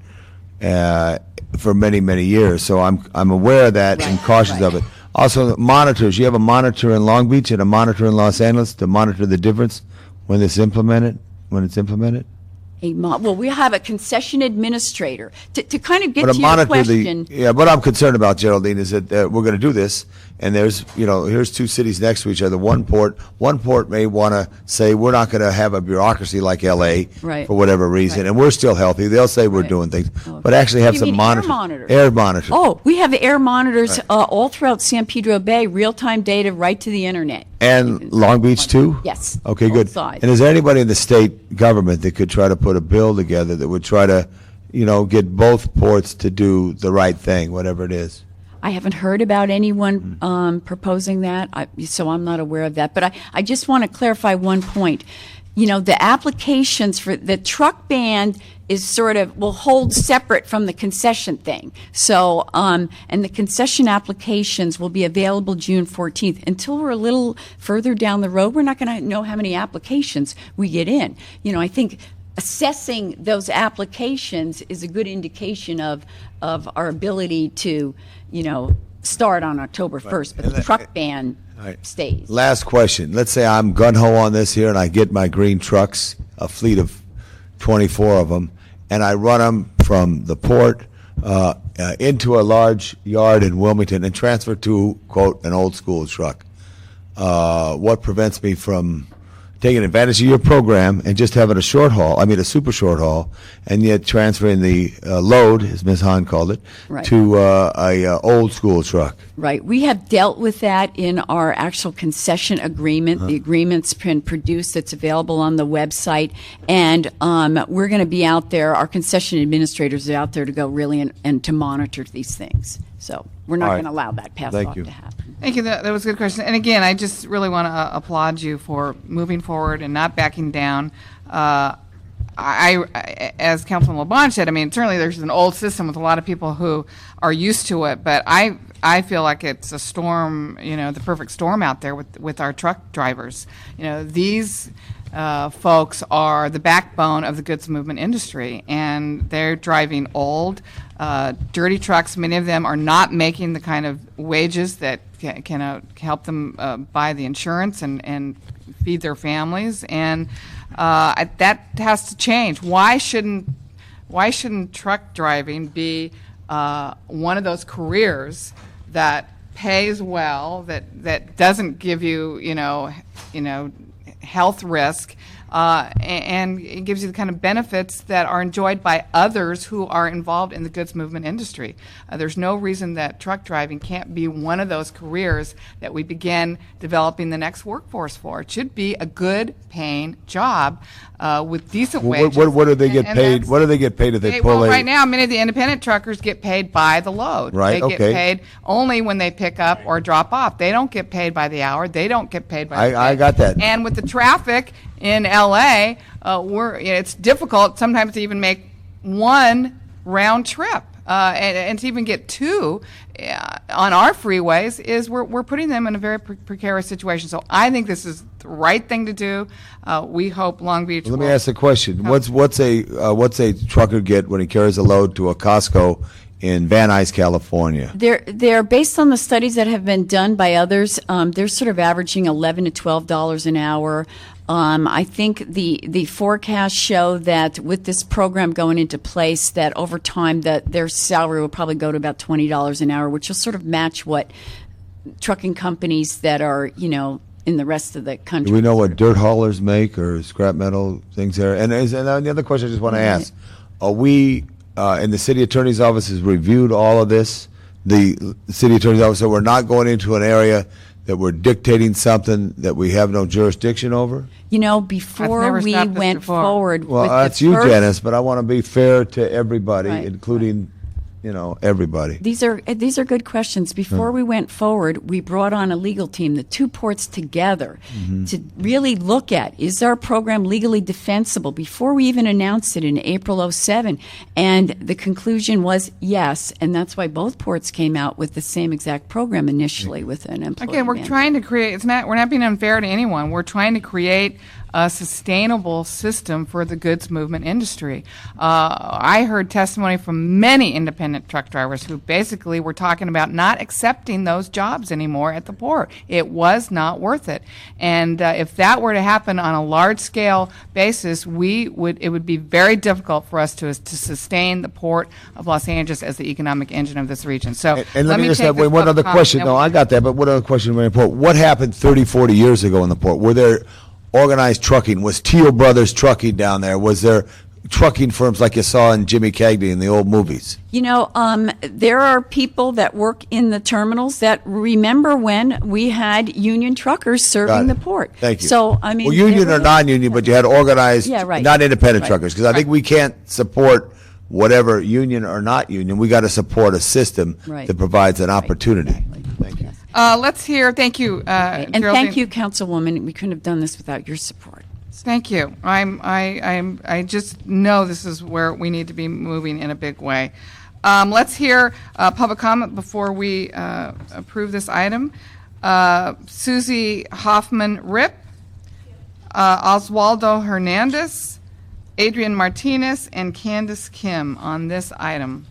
for many, many years. So I'm aware of that and Right, cautious of right. it. Also, monitors. You have a monitor in Long Beach and a monitor in Los Angeles to monitor the difference when it's implemented. Well, we have a concession administrator to kind of get But to a your monitor, question. what I'm concerned about, Geraldine, is that we're going to do this, and here's two cities next to each other. One port may want to say we're not going to have a bureaucracy like L.A. Right. for whatever reason, Right. and we're still healthy. They'll say we're Right. doing things, Okay. but actually have You some mean monitors. air monitors? Air monitors. Oh, we have air monitors all throughout San Pedro Bay, real-time data right to the internet. And Long Beach too? Yes, Okay, both good. sides. And is there anybody in the state government that could try to put a bill together that would try to, get both ports to do the right thing, whatever it is? I haven't heard about anyone proposing that, so I'm not aware of that. But I just want to clarify one point. The applications for the truck ban will hold separate from the concession thing. So, and the concession applications will be available June 14th. Until we're a little further down the road, we're not going to know how many applications we get in. I think assessing those applications is a good indication of our ability to, start on October 1st, but the truck ban right. stays. Last question. Let's say I'm gun-ho on this here and I get my green trucks, a fleet of 24 of them, and I run them from the port into a large yard in Wilmington and transfer to, quote, an old school truck. What prevents me from taking advantage of your program and just having a super short haul, and yet transferring the load, as Ms. Hahn called it, Right. to a old school truck? Right. We have dealt with that in our actual concession agreement. The agreement's been produced. It's available on the website. And we're going to be out there. Our concession administrators are out there to go really and to monitor these things. So we're not All right. going to allow that pass Thank off you. to happen. Thank you. That was a good question. And again, I just really want to applaud you for moving forward and not backing down. As Councilman LeBlanc said, certainly there's an old system with a lot of people who are used to it, but I feel like it's a storm, the perfect storm out there with our truck drivers. These folks are the backbone of the goods movement industry, and they're driving old, dirty trucks. Many of them are not making the kind of wages that can help them buy the insurance and feed their families, and that has to change. Why shouldn't truck driving be one of those careers that pays well, that doesn't give you health risk, and it gives you the kind of benefits that are enjoyed by others who are involved in the goods movement industry. There's no reason that truck driving can't be one of those careers that we begin developing the next workforce for. It should be a good paying job with decent wages. What do they get And paid? that's- What do they get paid if they pull well, a? right now, many of the independent truckers get paid by the load. Right, They get okay. paid only when they pick up or drop off. They don't get paid by the hour. They don't get paid by the I day. got that. And with the traffic in LA, it's difficult sometimes to even make one round trip. And to even get two on our freeways is we're putting them in a very precarious situation. So I think this is the right thing to do. We hope Long Beach. Let me ask a question. What's a trucker get when he carries a load to a Costco in Van Nuys, California? They're based on the studies that have been done by others. They're sort of averaging $11 to $12 an hour. I think the forecasts show that with this program going into place, that over time that their salary will probably go to about $20 an hour, which will sort of match what trucking companies that are, in the rest of the country. Do we know what dirt haulers make or scrap metal things there? And the other question I just want to ask, are we, in the city attorney's office has reviewed all of this? The city attorney's office, so we're not going into an area that we're dictating something that we have no jurisdiction over? Before we went forward Well, with that's the you, first, Janice, but I want to be fair to everybody, Right. including, everybody. These are good questions. Before we went forward, we brought on a legal team, the two ports together, to really look at, is our program legally defensible? Before we even announced it in April '07, and the conclusion was yes, and that's why both ports came out with the same exact program initially with an employee. Again, we're mandate. trying to create. We're not being unfair to anyone. We're trying to create a sustainable system for the goods movement industry. I heard testimony from many independent truck drivers who basically were talking about not accepting those jobs anymore at the port. It was not worth it. And if that were to happen on a large-scale basis, it would be very difficult for us to sustain the Port of Los Angeles as the economic engine of this region. So And let me just take have this one other public comment, question. then No, we'll- I got that, but one other question very important. What happened 30, 40 years ago in the port? Were there organized trucking? Was Teal Brothers Trucking down there? Was there trucking firms like you saw in Jimmy Cagney in the old movies? There are people that work in the terminals that remember when we had union truckers Got serving it. the port. Thank you. So, Well, union or non-union, but you had organized, Yeah, right. not independent Right. truckers, because I think we can't support whatever union or not union. We got to support a system Right. that provides an Right, opportunity. exactly. Thank you. Let's hear. Thank you, And Geraldine. thank you, Councilwoman. We couldn't have done this without your support. Thank you. I just know this is where we need to be moving in a big way. Let's hear public comment before we approve this item. Susie Hoffman-Ripp, Oswaldo Hernandez, Adrian Martinez, and Candace Kim on this item.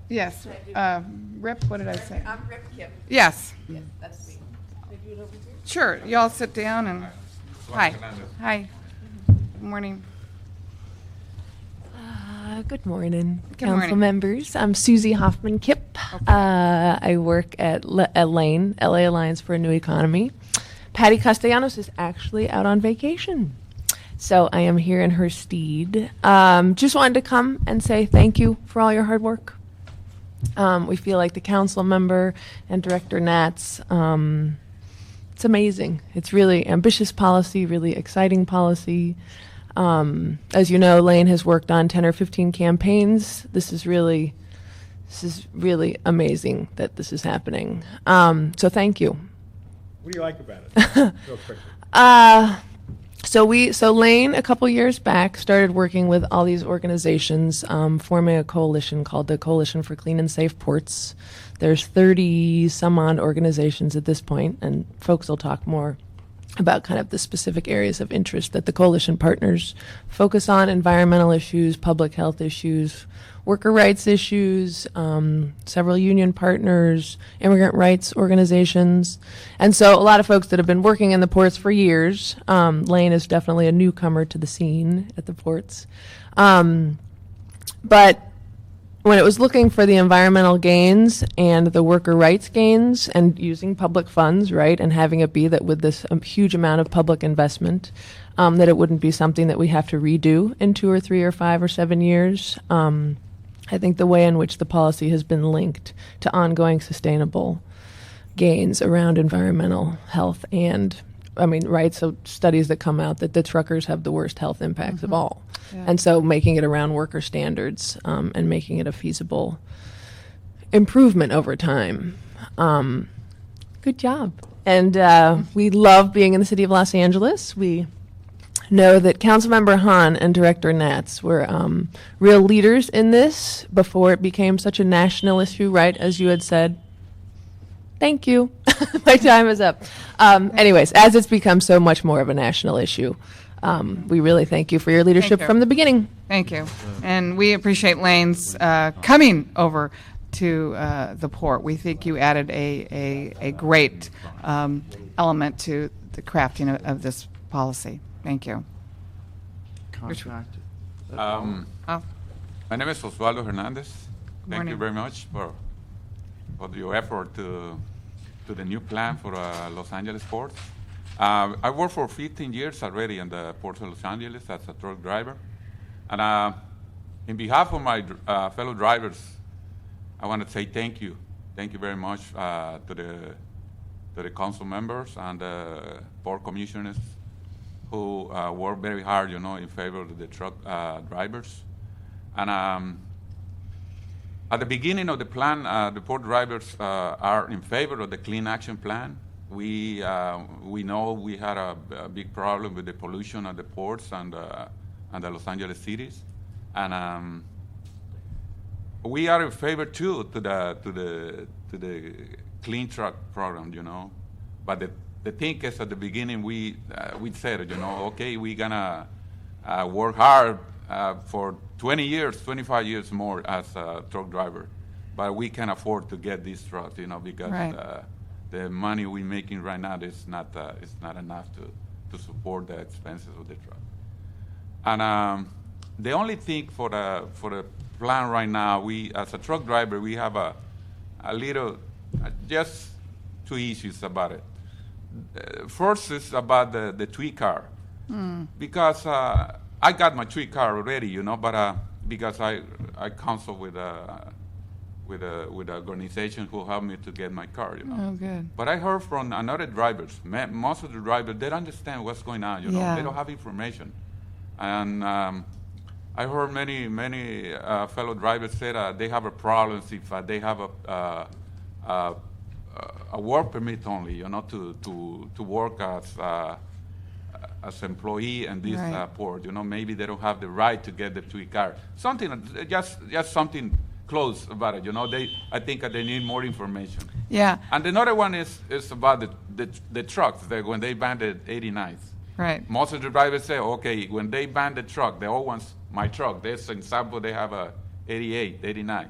Yes. Rip, what did I say? I'm Rip Kip. Yes. Yes, that's me. Sure. Y'all sit down and, hi. Hi. Good morning. Good morning, Good council morning. members. I'm Susie Hoffman Kipp. I work at LANE, LA Alliance for a New Economy. Patty Castellanos is actually out on vacation, so I am here in her stead. Just wanted to come and say thank you for all your hard work. We feel like the council member and Director Nats, it's amazing. It's really ambitious policy, really exciting policy. As you know, Lane has worked on 10 or 15 campaigns. This is really amazing that this is happening. So thank you. What do you like about it? Real quickly. So Lane, a couple years back, started working with all these organizations, forming a coalition called the Coalition for Clean and Safe Ports. There's 30 some odd organizations at this point, and folks will talk more about kind of the specific areas of interest that the coalition partners focus on: environmental issues, public health issues, worker rights issues, several union partners, immigrant rights organizations. And so a lot of folks that have been working in the ports for years. Lane is definitely a newcomer to the scene at the ports. But when it was looking for the environmental gains and the worker rights gains and using public funds, right, and having it be that with this huge amount of public investment, that it wouldn't be something that we have to redo in 2 or 3 or 5 or 7 years. I think the way in which the policy has been linked to ongoing sustainable gains around environmental health and right? So studies that come out that the truckers have the worst health impacts of all. Yeah. And so making it around worker standards and making it a feasible improvement over time. Good job. And we love being in the city of Los Angeles. We know that Councilmember Hahn and Director Natz were real leaders in this before it became such a national issue, right, as you had said. Thank you. My time is up. Anyways, as it's become so much more of a national issue, we really thank you for your leadership from the beginning. Thank you. And we appreciate Lane's coming over to the port. We think you added a great element to the crafting of this policy. Thank you. My name is Osvaldo Hernandez. Thank you very much for your effort to the new plan for Los Angeles Port. I worked for 15 years already in the Port of Los Angeles as a truck driver. And in behalf of my fellow drivers, I want to say thank you. Thank you very much to the council members and the port commissioners who work very hard, in favor of the truck drivers. And at the beginning of the plan, the port drivers are in favor of the Clean Action Plan. We know we had a big problem with the pollution at the ports and the Los Angeles cities, and we are in favor too to the clean truck program, But the thing is, at the beginning we said, okay, we're gonna work hard for 20 years, 25 years more as a truck driver, but we can afford to get these trucks, because right. The money we're making right now is not enough to support the expenses of the truck. And the only thing for the plan right now, we as a truck driver, we have a little just two issues about it. First is about the tweet car, because I got my tweet car already, but because I counsel with an organization who helped me to get my car, Oh, good. But I heard from another drivers, most of the drivers, they don't understand what's going on, Yeah. They don't have information. And I heard many fellow drivers say that they have a problem if they have a work permit only, to work as employee in this Right. port. Maybe they don't have the right to get the tweet car. Something, just something close about it. I think they need more information. Yeah. And another one is about the trucks. When they banned the 89s. Right. Most of the drivers say, okay, when they ban the truck, the old ones, my truck, there's an example, they have a 88, 89.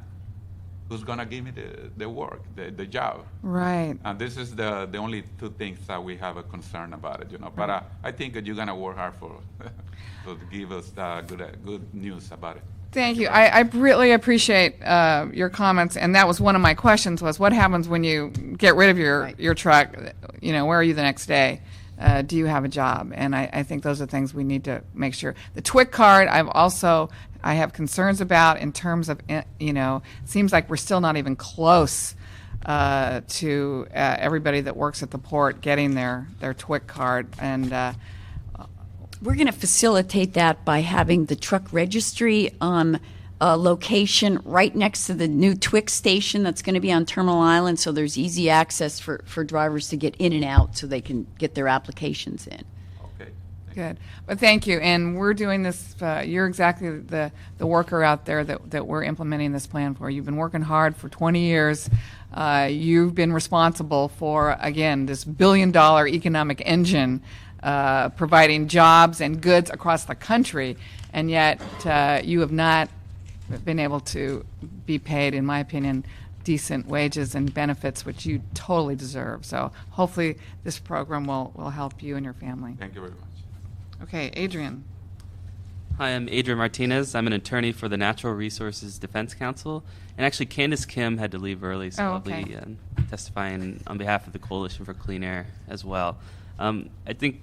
Who's going to give me the work, the job? Right. And this is the only two things that we have a concern about it, But I think that you're going to work hard to give us good news about it. Thank you. I really appreciate your comments, and that was one of my questions was, what happens when you get rid of your truck? Where are you the next day? Do you have a job? And I think those are things we need to make sure. The TWIC card, I have concerns about in terms of, it seems like we're still not even close to everybody that works at the port getting their TWIC card. And we're going to facilitate that by having the truck registry location right next to the new TWIC station that's going to be on Terminal Island, so there's easy access for drivers to get in and out so they can get their applications in. Okay. Good. But thank you. And we're doing this, you're exactly the worker out there that we're implementing this plan for. You've been working hard for 20 years. You've been responsible for, again, this billion-dollar economic engine providing jobs and goods across the country, and yet you have not been able to be paid, in my opinion, decent wages and benefits, which you totally deserve. So hopefully this program will help you and your family. Thank you very much. Okay, Adrian. Hi, I'm Adrian Martinez. I'm an attorney for the Natural Resources Defense Council. And actually, Candace Kim had to leave early, so I'll be testifying on behalf of the Coalition for Clean Air as well. I think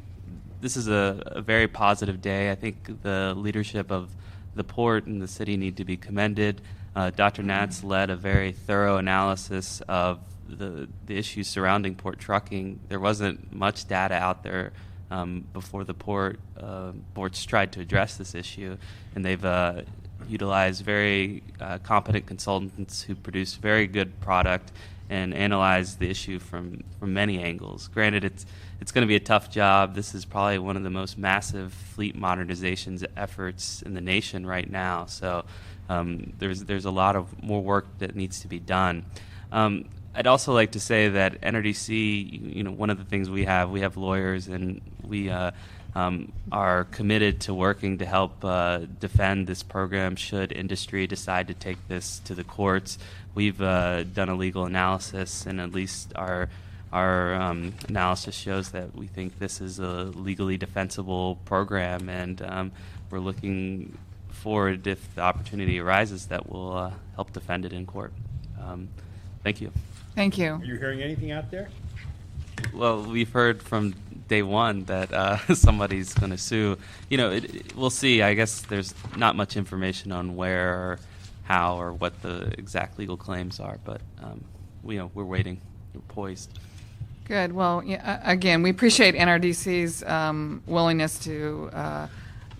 this is a very positive day. I think the leadership of the port and the city need to be commended. Dr. Natz led a very thorough analysis of the issues surrounding port trucking, there wasn't much data out there before the ports tried to address this issue, and they've utilized very competent consultants who produce very good product and analyze the issue from many angles. Granted, it's going to be a tough job. This is probably one of the most massive fleet modernizations efforts in the nation right now. So there's a lot of more work that needs to be done. I'd also like to say that NRDC, one of the things we have lawyers, and we are committed to working to help defend this program should industry decide to take this to the courts. We've done a legal analysis, and at least our analysis shows that we think this is a legally defensible program, and we're looking forward, if the opportunity arises, that we'll help defend it in court. Thank you. Thank you. Are you hearing anything out there? Well, we've heard from day one that somebody's going to sue. We'll see. I guess there's not much information on where or how or what the exact legal claims are, but we're waiting. We're poised. Good. Well, again, we appreciate NRDC's willingness to.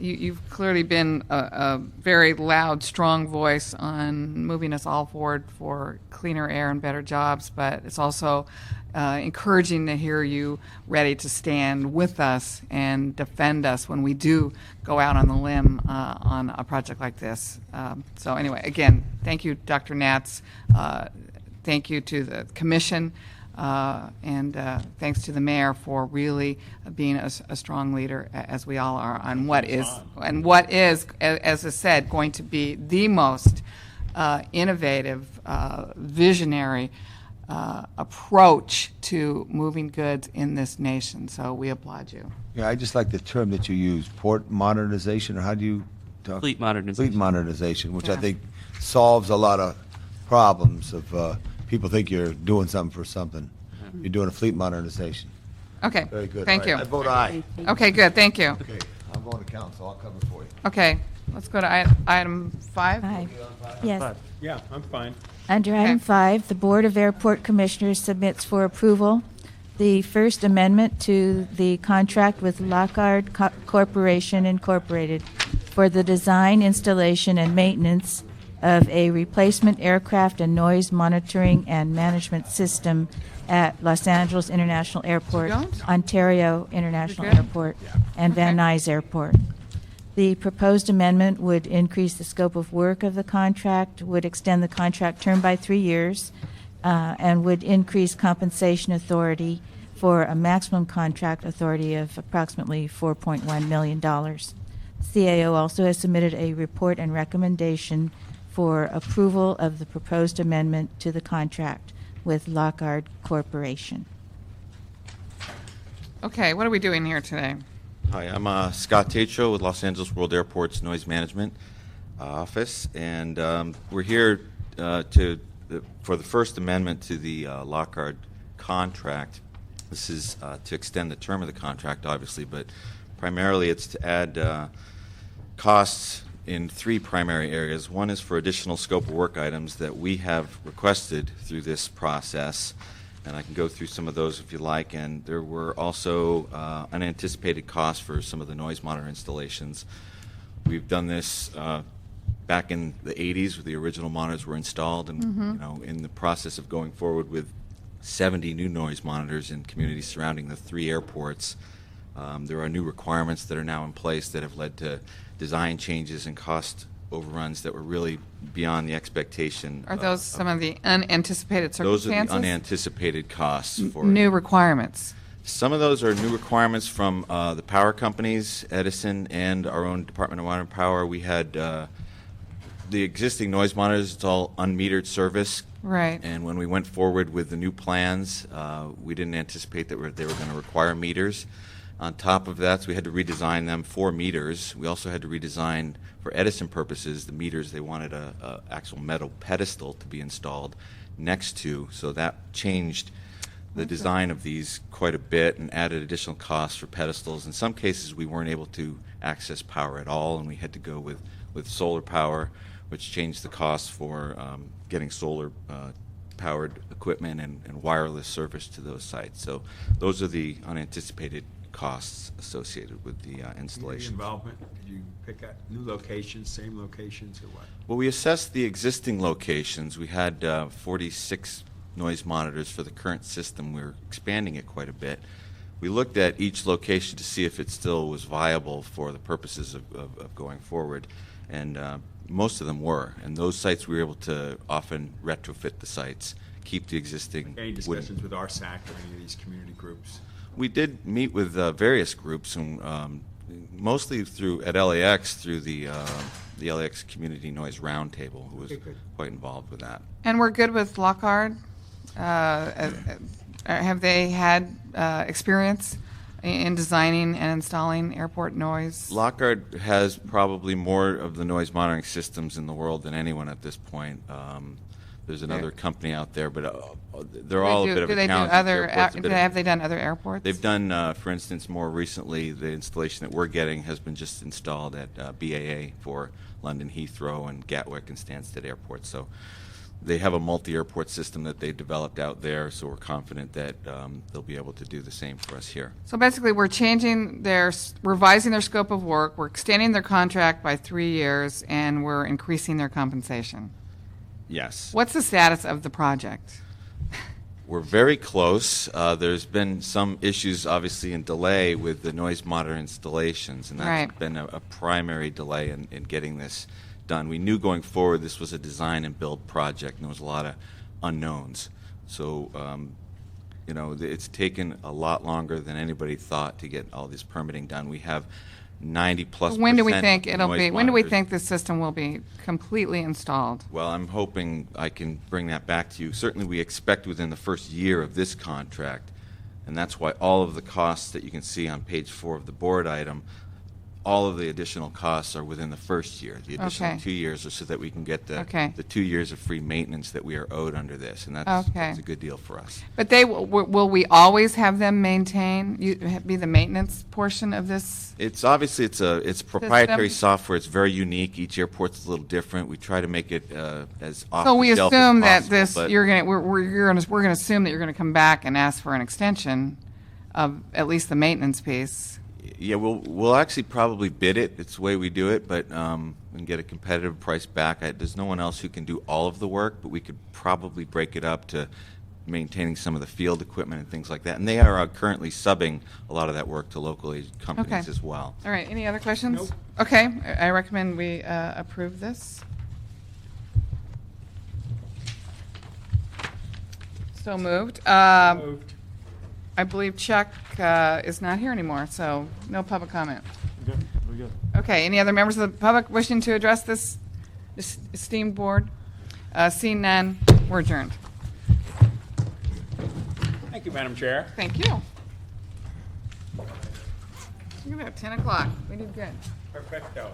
You've clearly been a very loud, strong voice on moving us all forward for cleaner air and better jobs, but it's also encouraging to hear you ready to stand with us and defend us when we do go out on the limb on a project like this. So anyway, again, thank you, Dr. Natz. Thank you to the Commission. And thanks to the mayor for really being a strong leader, as we all are, on what is, as I said, going to be the most innovative, visionary approach to moving goods in this nation. So we applaud you. Yeah, I just like the term that you use, port modernization, or how do you talk? Fleet modernization. Fleet modernization, which I think solves a lot of problems of people think you're doing something for something. You're doing a fleet modernization. Okay. Very good. Thank All you. right, I vote aye. Okay, good. Thank you. Okay, I'm going to council. I'll cover for you. Okay, let's go to item 5. Yes. Yeah, I'm fine. Under item 5, the Board of Airport Commissioners submits for approval the First Amendment to the contract with Lockhart Corporation Incorporated for the design, installation, and maintenance of a replacement aircraft and noise monitoring and management system at Los Angeles International Airport, Ontario International Airport, and Van Nuys Airport. The proposed amendment would increase the scope of work of the contract, would extend the contract term by 3 years, and would increase compensation authority for a maximum contract authority of approximately $4.1 million. CAO also has submitted a report and recommendation for approval of the proposed amendment to the contract with Lockhart Corporation. Okay, what are we doing here today? Hi, I'm Scott Tatro with Los Angeles World Airport's Noise Management Office, and we're here for the First Amendment to the Lockhart contract. This is to extend the term of the contract, obviously, but primarily it's to add costs in 3 primary areas. One is for additional scope of work items that we have requested through this process, and I can go through some of those if you like. And there were also unanticipated costs for some of the noise monitor installations. We've done this back in the 80s when the original monitors were installed, and in the process of going forward with 70 new noise monitors in communities surrounding the 3 airports. There are new requirements that are now in place that have led to design changes and cost overruns that were really beyond the expectation. Are those some of the unanticipated circumstances? Those are the unanticipated costs for new requirements. Some of those are new requirements from the power companies, Edison, and our own Department of Water and Power. We had the existing noise monitors, it's all unmetered service. Right. And when we went forward with the new plans, we didn't anticipate that they were going to require meters. On top of that, so we had to redesign them for meters. We also had to redesign, for Edison purposes, the meters. They wanted a actual metal pedestal to be installed next to, so that changed the design of these quite a bit and added additional costs for pedestals. In some cases, we weren't able to access power at all, and we had to go with solar power, which changed the costs for getting solar powered equipment and wireless service to those sites. So those are the unanticipated costs associated with the Community installation. involvement, did you pick up new locations, same locations, or what? Well, we assessed the existing locations. We had 46 noise monitors for the current system. We're expanding it quite a bit. We looked at each location to see if it still was viable for the purposes of going forward, and most of them were. And those sites, we were able to often retrofit the sites, keep the existing. Any discussions with RSAC or any of these community groups? We did meet with various groups, and mostly at LAX through the LAX Community Noise Roundtable, who was quite involved with that. And we're good with Lockhart? Have they had experience in designing and installing airport noise? Lockhart has probably more of the noise monitoring systems in the world than anyone at this point. There's another company out there, but they're all a bit of a challenge. Have they done other airports? They've done, for instance, more recently, the installation that we're getting has been just installed at BAA for London Heathrow and Gatwick and Stansted airports. So they have a multi-airport system that they developed out there, so we're confident that they'll be able to do the same for us here. So basically, we're revising their scope of work, we're extending their contract by 3 years, and we're increasing their compensation. Yes. What's the status of the project? We're very close. There's been some issues, obviously, in delay with the noise monitor installations, and that's been a primary delay in getting this done. We knew going forward this was a design and build project, and there was a lot of unknowns. So, it's taken a lot longer than anybody thought to get all this permitting done. We have 90+%. When do we think When do we monitors. think this system will be completely installed? Well, I'm hoping I can bring that back to you. Certainly, we expect within the first year of this contract, and that's why all of the costs that you can see on page 4 of the board item, all of the additional costs are within the first year. The additional 2 years are so that we can get the 2 years of free maintenance that we are owed under this, and that's a good deal for us. But will we always have them be the maintenance portion of this? It's obviously it's proprietary software. It's very unique. Each airport's a little different. We try to make it as off So we the shelf assume as that possible, but we're going to assume that you're going to come back and ask for an extension of at least the maintenance piece. yeah, we'll actually probably bid it. It's the way we do it, but we can get a competitive price back. There's no one else who can do all of the work, but we could probably break it up to maintaining some of the field equipment and things like that. And they are currently subbing a lot of that work to local companies as well. All right. Any other questions? Nope. Okay. I recommend we approve this. So moved. Moved. I believe Chuck is not here anymore, so no public comment. We're good. Okay, any other members of the public wishing to address this esteemed board? Seeing none, we're adjourned. Thank you, Madam Chair. Thank you. Look at that, 10 o'clock. We did good. Perfecto.